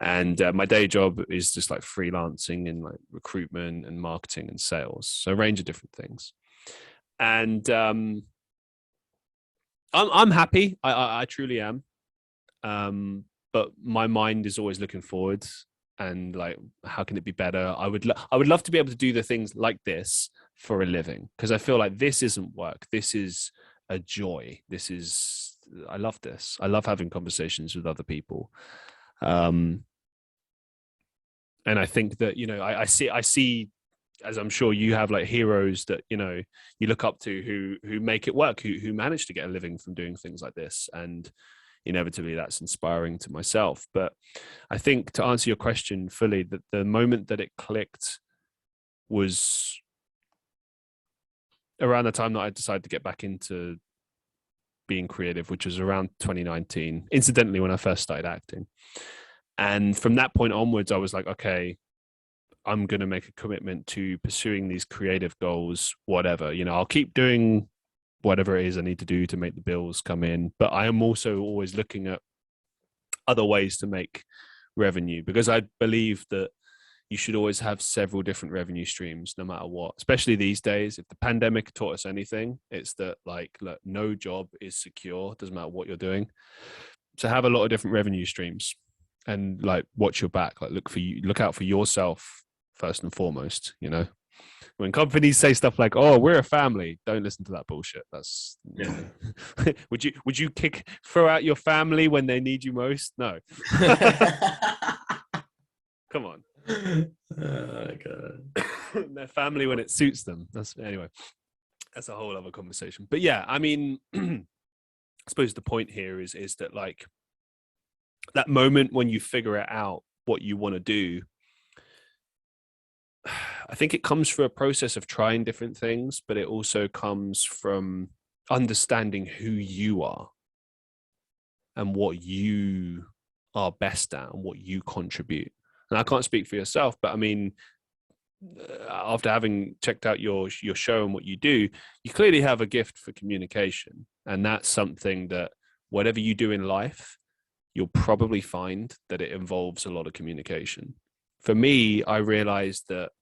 And my day job is just like freelancing in like recruitment and marketing and sales. So a range of different things. And I'm happy. I truly am. But my mind is always looking forward and like, how can it be better? I would love to be able to do the things like this for a living, because I feel like this isn't work. This is a joy. I love this. I love having conversations with other people. And I think that, I see, as I'm sure you have, like heroes that, you look up to who make it work, who manage to get a living from doing things like this. And inevitably that's inspiring to myself. But I think, to answer your question fully, that the moment that it clicked was around the time that I decided to get back into being creative, which was around 2019, incidentally, when I first started acting. And from that point onwards, I was like, okay, I'm going to make a commitment to pursuing these creative goals, whatever. I'll keep doing whatever it is I need to do to make the bills come in. But I am also always looking at other ways to make revenue, because I believe that you should always have several different revenue streams, no matter what, especially these days. If the pandemic taught us anything, it's that, like, look, no job is secure. Doesn't matter what you're doing. So have a lot of different revenue streams, and like watch your back, like look out for yourself first and foremost. You know, when companies say stuff like, "Oh, we're a family," don't listen to that bullshit. That's would you throw out your family when they need you most? No. Come on. Oh God. Their family when it suits them. Anyway, that's a whole other conversation. But yeah, I mean, I suppose the point here is that, like, that moment when you figure it out what you want to do, I think it comes through a process of trying different things, but it also comes from understanding who you are and what you are best at and what you contribute. And I can't speak for yourself, but I mean, after having checked out your show and what you do, you clearly have a gift for communication. And that's something that whatever you do in life, you'll probably find that it involves a lot of communication. For me, I realized that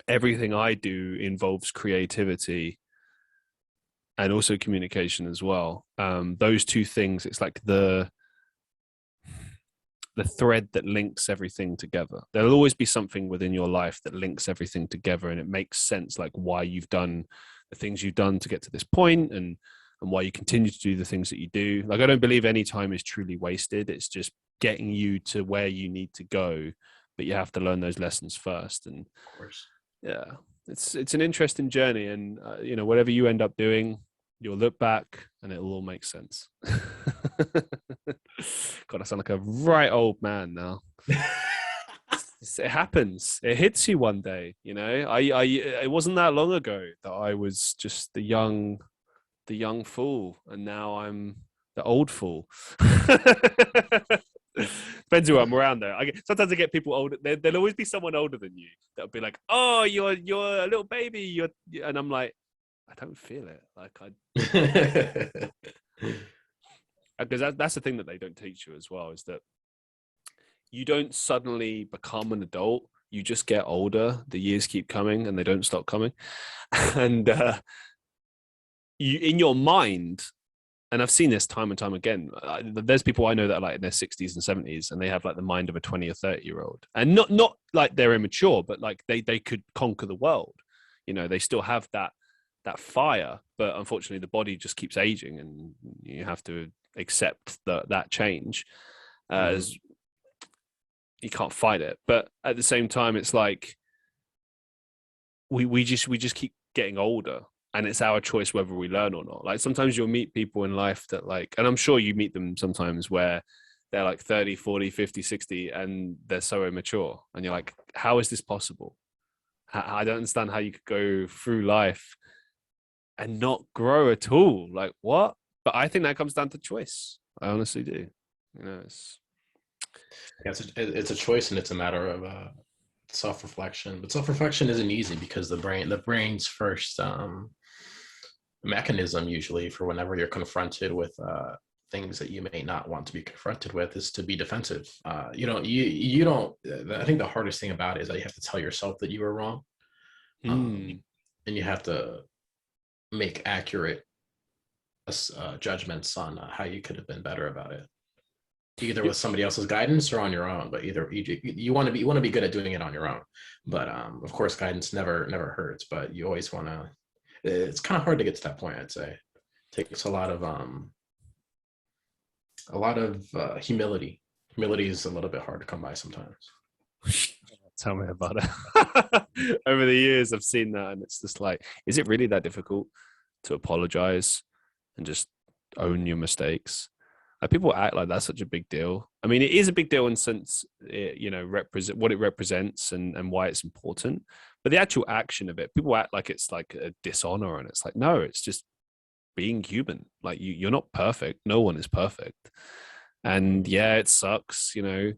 everything I do involves creativity and also communication as well. Those two things, it's like the thread that links everything together. There'll always be something within your life that links everything together, and it makes sense, like why you've done the things you've done to get to this point, and why you continue to do the things that you do. Like, I don't believe any time is truly wasted. It's just getting you to where you need to go, but you have to learn those lessons first. And Of course. yeah, it's an interesting journey, and you know, whatever you end up doing, you'll look back and it'll all make sense. God, I sound like a right old man now. It happens. It hits you one day, you know. It wasn't that long ago that I was just the young fool, and now I'm the old fool. Depends who I'm around though. Sometimes I get people older. There'll always be someone older than you that'll be like, "Oh, you're a little baby." And I'm like, I don't feel it. Like because that's the thing that they don't teach you as well, is that you don't suddenly become an adult. You just get older. The years keep coming and they don't stop coming. And you, in your mind, and I've seen this time and time again, there's people I know that are like in their 60s and 70s, and they have like the mind of a 20 or 30-year-old. And not like they're immature, but like they could conquer the world. You know, they still have that fire, but unfortunately the body just keeps aging, and you have to accept that change. As you can't fight it, but at the same time, it's like we just keep getting older, and it's our choice whether we learn or not. Like, sometimes you'll meet people in life that, like, and I'm sure you meet them sometimes, where they're like 30, 40, 50, 60, and they're so immature, and you're like, how is this possible? I don't understand how you could go through life and not grow at all. Like, what? But I think that comes down to choice. I honestly do. You know, it's a choice, and it's a matter of self-reflection. But self-reflection isn't easy, because the brain's first mechanism, usually, for whenever you're confronted with things that you may not want to be confronted with, is to be defensive. You don't. I think the hardest thing about it is that you have to tell yourself that you were wrong, and you have to make accurate judgments on how you could have been better about it, either with somebody else's guidance or on your own. But either you want to be good at doing it on your own. But of course, guidance never hurts. But you always want to. It's kind of hard to get to that point. I'd say it takes a lot of humility. Humility is a little bit hard to come by sometimes. Tell me about it. Over the years, I've seen that, and it's just like, is it really that difficult to apologize and just own your mistakes? Like, people act like that's such a big deal. I mean, it is a big deal in sense, it, you know, represent what it represents and why it's important. But the actual action of it, people act like it's like a dishonor, and it's like, no, it's just being human. Like, you're not perfect. No one is perfect. And yeah, it sucks, you know,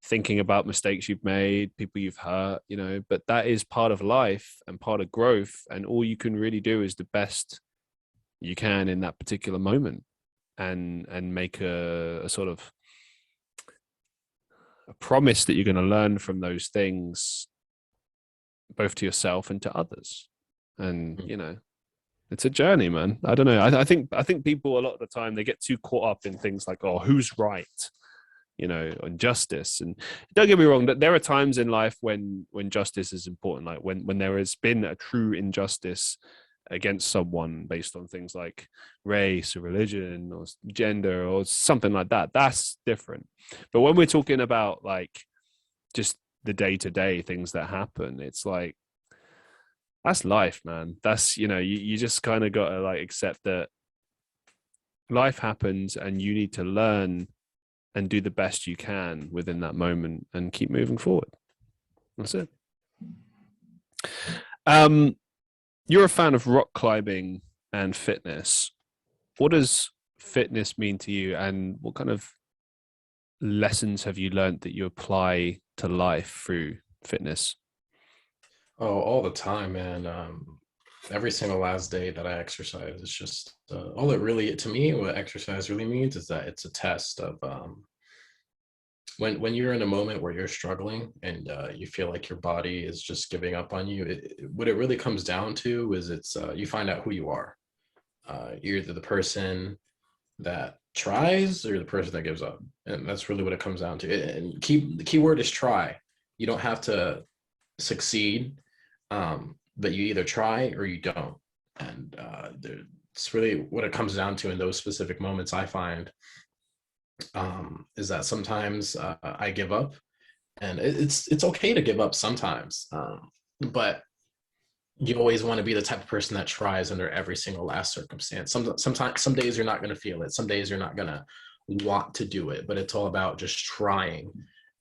thinking about mistakes you've made, people you've hurt, you know, but that is part of life and part of growth. And all you can really do is the best you can in that particular moment, and make a sort of a promise that you're going to learn from those things, both to yourself and to others. And it's a journey, man. I don't know. I think people a lot of the time, they get too caught up in things like, oh, who's right, and justice. And don't get me wrong, that there are times in life when justice is important, like when there has been a true injustice against someone based on things like race or religion or gender or something like that. That's different. But when we're talking about like just the day-to-day things that happen, it's like, that's life, man. That's, you just kind of got to like accept that life happens and you need to learn and do the best you can within that moment and keep moving forward. That's it. You're a fan of rock climbing and fitness. What does fitness mean to you, and what kind of lessons have you learned that you apply to life through fitness? Oh, all the time, man. Every single last day that I exercise, it's just all it really, to me, what exercise really means is that it's a test of when you're in a moment where you're struggling and you feel like your body is just giving up on you. What it really comes down to is you find out who you are. You're either the person that tries or the person that gives up, and that's really what it comes down to. And the key word is try. You don't have to succeed, but you either try or you don't. And it's really what it comes down to in those specific moments, I find, is that sometimes I give up, and it's okay to give up sometimes, but you always want to be the type of person that tries under every single last circumstance. Sometimes, some days you're not going to feel it. Some days you're not going to want to do it, but it's all about just trying.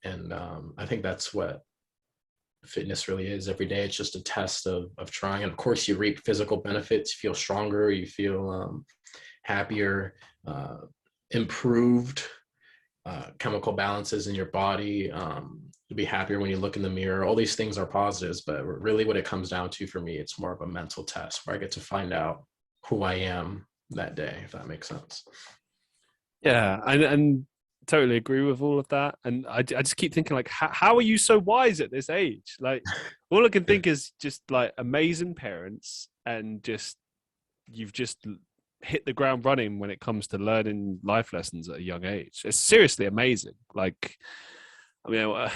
And I think that's what fitness really is. Every day it's just a test of trying. And of course you reap physical benefits. You feel stronger, you feel happier, improved chemical balances in your body. You'll be happier when you look in the mirror. All these things are positives, but really what it comes down to for me, it's more of a mental test where I get to find out who I am that day, if that makes sense. Yeah, and totally agree with all of that. And I just keep thinking, like, how are you so wise at this age? Like, all I can think is just like amazing parents, and you've just hit the ground running when it comes to learning life lessons at a young age. It's seriously amazing. Like, I mean,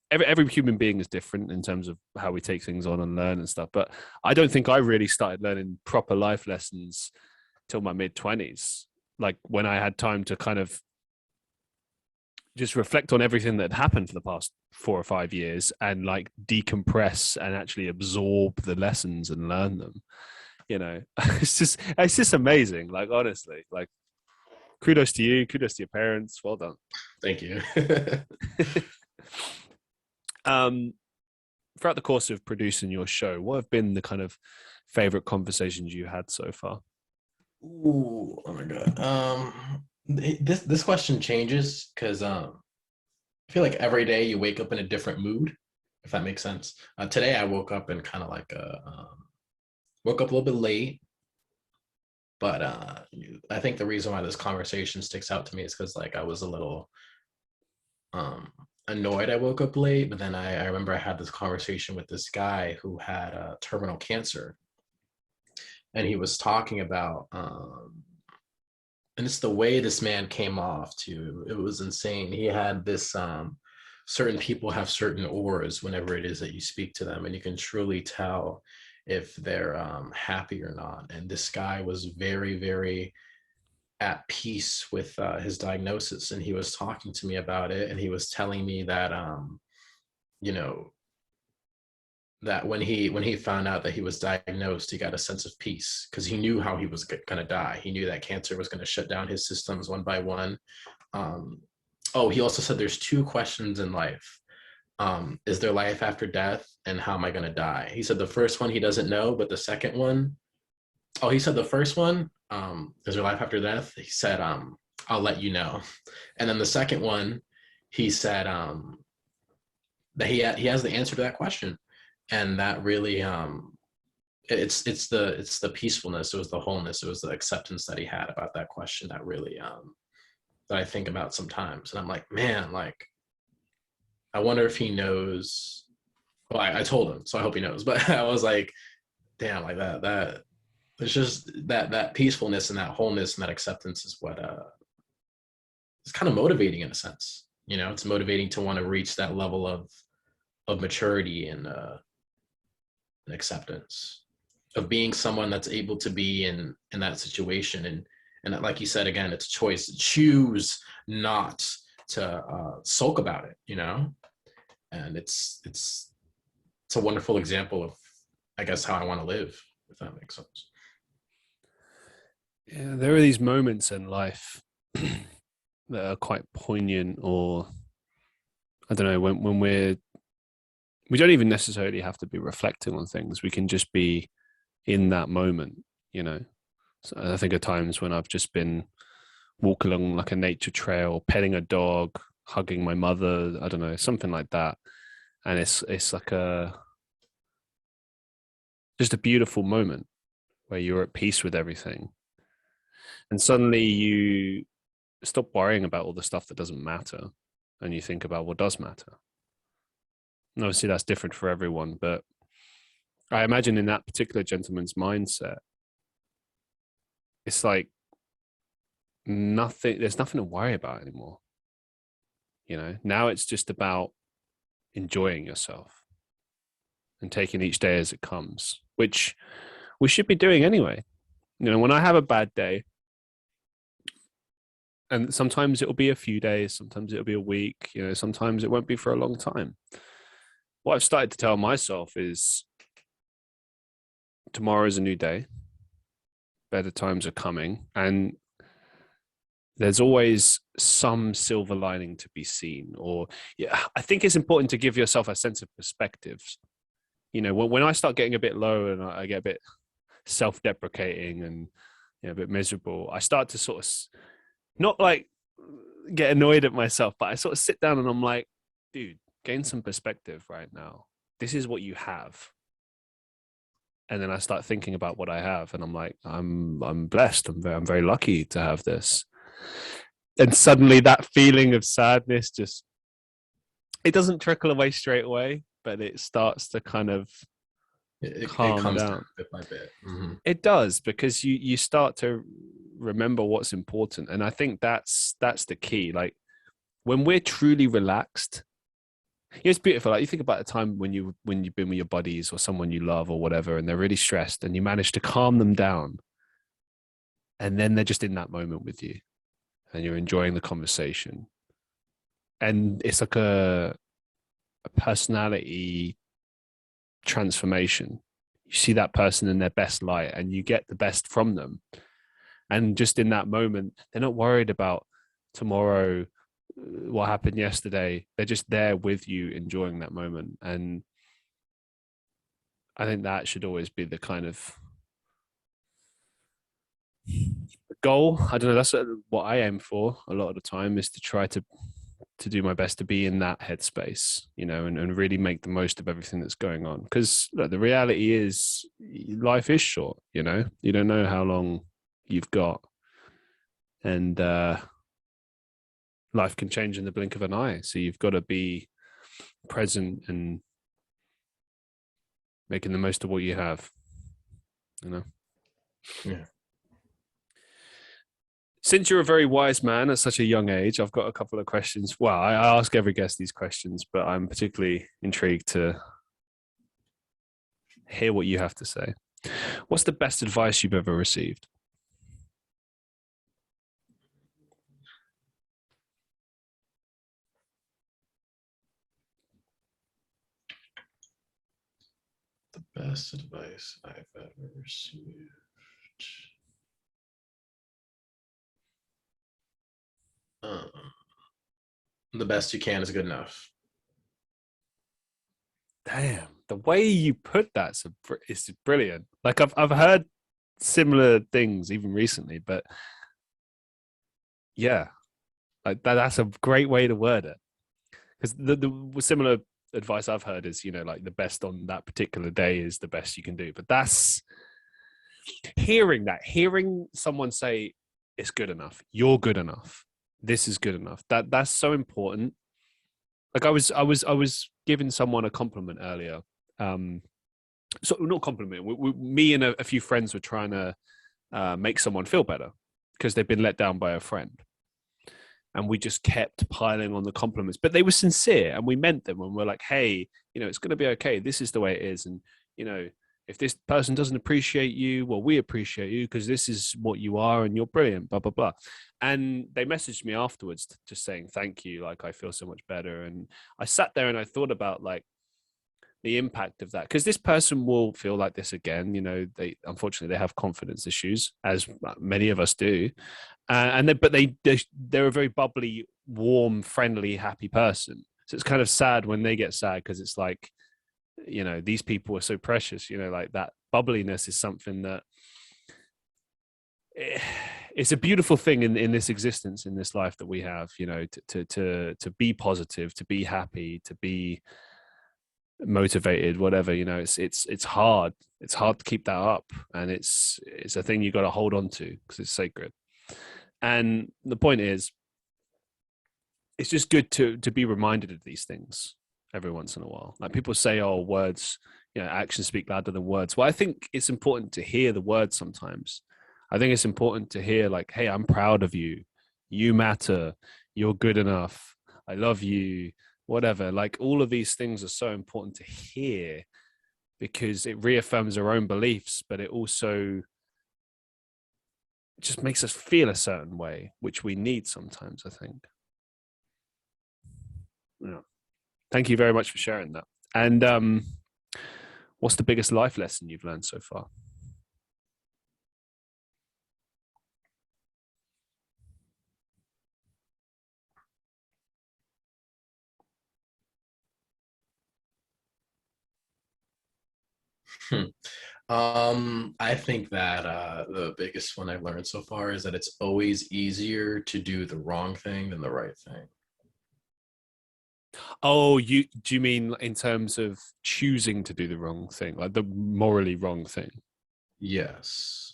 every human being is different in terms of how we take things on and learn and stuff. But I don't think I really started learning proper life lessons till my mid-20s. Like when I had time to kind of just reflect on everything that had happened for the past 4 or 5 years and like decompress and actually absorb the lessons and learn them. It's just amazing. Like, honestly, like, kudos to you, kudos to your parents. Well done. Thank you. Throughout the course of producing your show, what have been the kind of favorite conversations you had so far? Ooh, oh my God. This question changes because I feel like every day you wake up in a different mood, if that makes sense. Today I woke up in kind of like woke up a little bit late, but I think the reason why this conversation sticks out to me is because like I was a little annoyed I woke up late, but then I remember I had this conversation with this guy who had terminal cancer, and he was talking about and it's the way this man came off too. It was insane. He had this certain people have certain auras whenever it is that you speak to them, and you can truly tell if they're happy or not. And this guy was very, very at peace with his diagnosis, and he was talking to me about it, and he was telling me that that when he found out that he was diagnosed, he got a sense of peace because he knew how he was going to die. He knew that cancer was going to shut down his systems one by one. He also said there's 2 questions in life. Is there life after death, and how am I going to die? He said the first one he doesn't know, but the second one, he said the first one, is there life after death? He said, I'll let you know. And then the second one, he said that he has the answer to that question. And that really it's the peacefulness, it was the wholeness, it was the acceptance that he had about that question that really that I think about sometimes. And I'm like, man, like I wonder if he knows. Well, I told him, so I hope he knows. But I was like, damn, like that it's just that peacefulness and that wholeness and that acceptance is what it's kind of motivating in a sense. You know, it's motivating to want to reach that level of maturity and acceptance of being someone that's able to be in that situation. And like you said, again, it's a choice. Choose not to sulk about it, you know. And it's a wonderful example of, I guess, how I want to live, if that makes sense. Yeah, there are these moments in life that are quite poignant, or I don't know, when we don't even necessarily have to be reflecting on things. We can just be in that moment, you know. So I think of times when I've just been walking along like a nature trail, petting a dog, hugging my mother, I don't know, something like that. And it's like just a beautiful moment where you're at peace with everything. And suddenly you stop worrying about all the stuff that doesn't matter and you think about what does matter. And obviously that's different for everyone, but I imagine in that particular gentleman's mindset, it's like there's nothing to worry about anymore. You know, now it's just about enjoying yourself and taking each day as it comes, which we should be doing anyway. You know, when I have a bad day, and sometimes it'll be a few days, sometimes it'll be a week, you know, sometimes it won't be for a long time. What I've started to tell myself is tomorrow is a new day, better times are coming, and there's always some silver lining to be seen. Or yeah, I think it's important to give yourself a sense of perspective. You know, when I start getting a bit low and I get a bit self-deprecating and, you know, a bit miserable, I start to sort of not like get annoyed at myself, but I sort of sit down and I'm like, dude, gain some perspective right now. This is what you have. And then I start thinking about what I have, and I'm like, I'm blessed. I'm very lucky to have this. And suddenly that feeling of sadness it doesn't trickle away straight away, but it starts to kind of calm comes down bit by bit. Mm-hmm. It does, because you start to remember what's important. And I think that's the key. Like when we're truly relaxed, it's beautiful. Like you think about a time when you've been with your buddies or someone you love or whatever, and they're really stressed and you manage to calm them down. And then they're just in that moment with you and you're enjoying the conversation. And it's like a personality transformation. You see that person in their best light and you get the best from them. And just in that moment, they're not worried about tomorrow, what happened yesterday. They're just there with you, enjoying that moment. And I think that should always be the kind of goal. I don't know. That's what I aim for a lot of the time, is to try to do my best to be in that headspace, you know, and really make the most of everything that's going on. Because the reality is life is short, you know, you don't know how long you've got. And life can change in the blink of an eye. So you've got to be present and making the most of what you have, you know? Yeah. Since you're a very wise man at such a young age, I've got a couple of questions. Well, I ask every guest these questions, but I'm particularly intrigued to hear what you have to say. What's the best advice you've ever received? The best advice I've ever received. The best you can is good enough. Damn, the way you put that is brilliant. Like I've heard similar things even recently, but yeah, like that's a great way to word it. Because the similar advice I've heard is, like the best on that particular day is the best you can do. But that's hearing someone say it's good enough, you're good enough, this is good enough. That's so important. Like I was giving someone a compliment earlier. So not compliment. Me and a few friends were trying to make someone feel better because they've been let down by a friend. And we just kept piling on the compliments, but they were sincere and we meant them. And we're like, hey, it's going to be okay. This is the way it is. And, if this person doesn't appreciate you, well, we appreciate you because this is what you are and you're brilliant, blah, blah, blah. And they messaged me afterwards just saying, thank you. Like, I feel so much better. And I sat there and I thought about like the impact of that, because this person will feel like this again. Unfortunately they have confidence issues, as many of us do. But they're a very bubbly, warm, friendly, happy person. So it's kind of sad when they get sad because it's like, these people are so precious. Like that bubbliness is something that it's a beautiful thing in this existence, in this life that we have. To be positive, to be happy, to be motivated, whatever. It's hard. It's hard to keep that up, and it's a thing you got to hold on to because it's sacred. And the point is, it's just good to be reminded of these things every once in a while. Like people say, oh, words, actions speak louder than words. Well, I think it's important to hear the words sometimes. I think it's important to hear like, hey, I'm proud of you. You matter. You're good enough. I love you. Whatever. Like all of these things are so important to hear because it reaffirms our own beliefs, but it also just makes us feel a certain way, which we need sometimes, I think. Yeah. Thank you very much for sharing that. And what's the biggest life lesson you've learned so far? I think that the biggest one I've learned so far is that it's always easier to do the wrong thing than the right thing. Oh, do you mean in terms of choosing to do the wrong thing, like the morally wrong thing? Yes.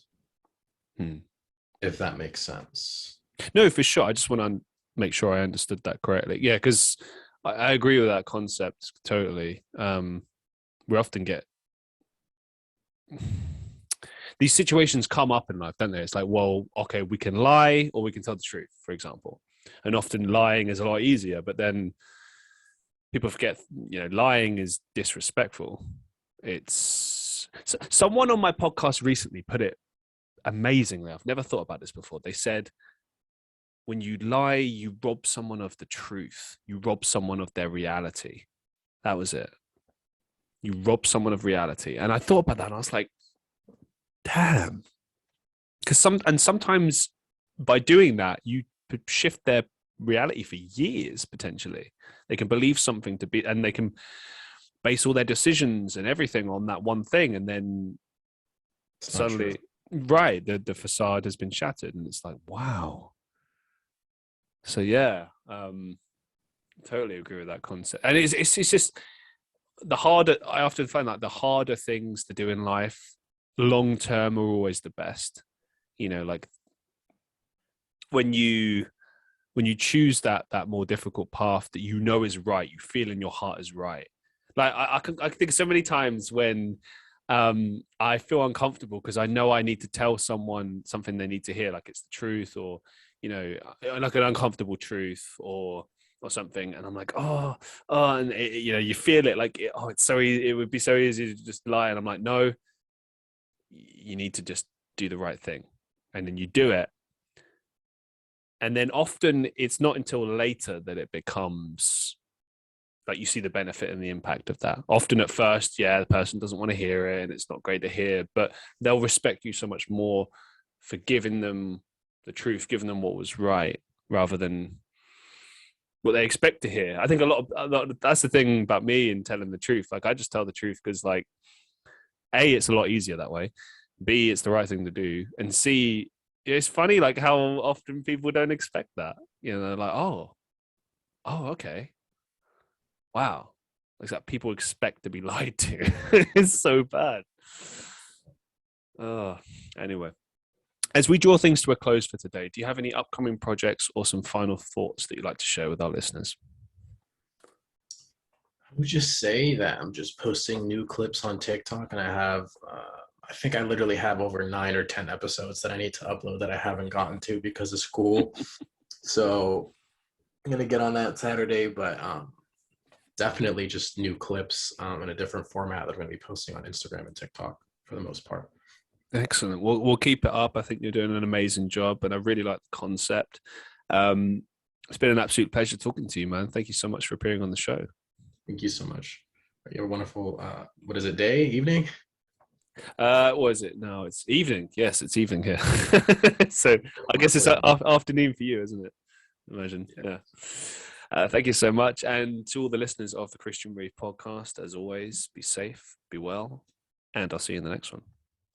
If that makes sense. No, for sure. I just want to make sure I understood that correctly. Yeah, because I agree with that concept totally. We often get these situations come up in life, don't they? It's like, well, okay, we can lie or we can tell the truth, for example. And often lying is a lot easier, but then people forget, lying is disrespectful. It's someone on my podcast recently put it amazingly. I've never thought about this before. They said, when you lie, you rob someone of the truth. You rob someone of their reality. That was it. You rob someone of reality. And I thought about that and I was like, damn. Because sometimes by doing that, you shift their reality for years, potentially. They can believe something to be, and they can base all their decisions and everything on that one thing. And then suddenly, right, the facade has been shattered. And it's like, wow. So yeah, totally agree with that concept. And it's just the harder, I often find that the harder things to do in life, long term, are always the best. Like when you choose that more difficult path that is right, you feel in your heart is right. Like I can think so many times when I feel uncomfortable because I know I need to tell someone something they need to hear, like it's the truth, or like an uncomfortable truth or something, and I'm like, and you feel it, like it's so easy. It would be so easy to just lie, and I'm like, no, you need to just do the right thing, and then you do it. And then often it's not until later that it becomes like you see the benefit and the impact of that. Often at first, the person doesn't want to hear it and it's not great to hear, but they'll respect you so much more for giving them the truth, giving them what was right, rather than what they expect to hear. I think a lot of that's the thing about me in telling the truth. Like I just tell the truth because like, A, it's a lot easier that way. B, it's the right thing to do. And C, it's funny like how often people don't expect that. They're like, oh, okay. Wow. Like that people expect to be lied to. It's so bad. Oh, anyway. As we draw things to a close for today, do you have any upcoming projects or some final thoughts that you'd like to share with our listeners? I would just say that I'm just posting new clips on TikTok, and I think I literally have over 9 or 10 episodes that I need to upload that I haven't gotten to because of school. So I'm going to get on that Saturday, but definitely just new clips in a different format that I'm going to be posting on Instagram and TikTok for the most part. Excellent. We'll keep it up. I think you're doing an amazing job, and I really like the concept. It's been an absolute pleasure talking to you, man. Thank you so much for appearing on the show. Thank you so much. You have a wonderful, what is it, day, evening? What is it? No, it's evening. Yes, it's evening here. So I guess it's afternoon for you, isn't it? Imagine. Yeah. Thank you so much. And to all the listeners of the Christian Reeve Podcast, as always, be safe, be well, and I'll see you in the next one.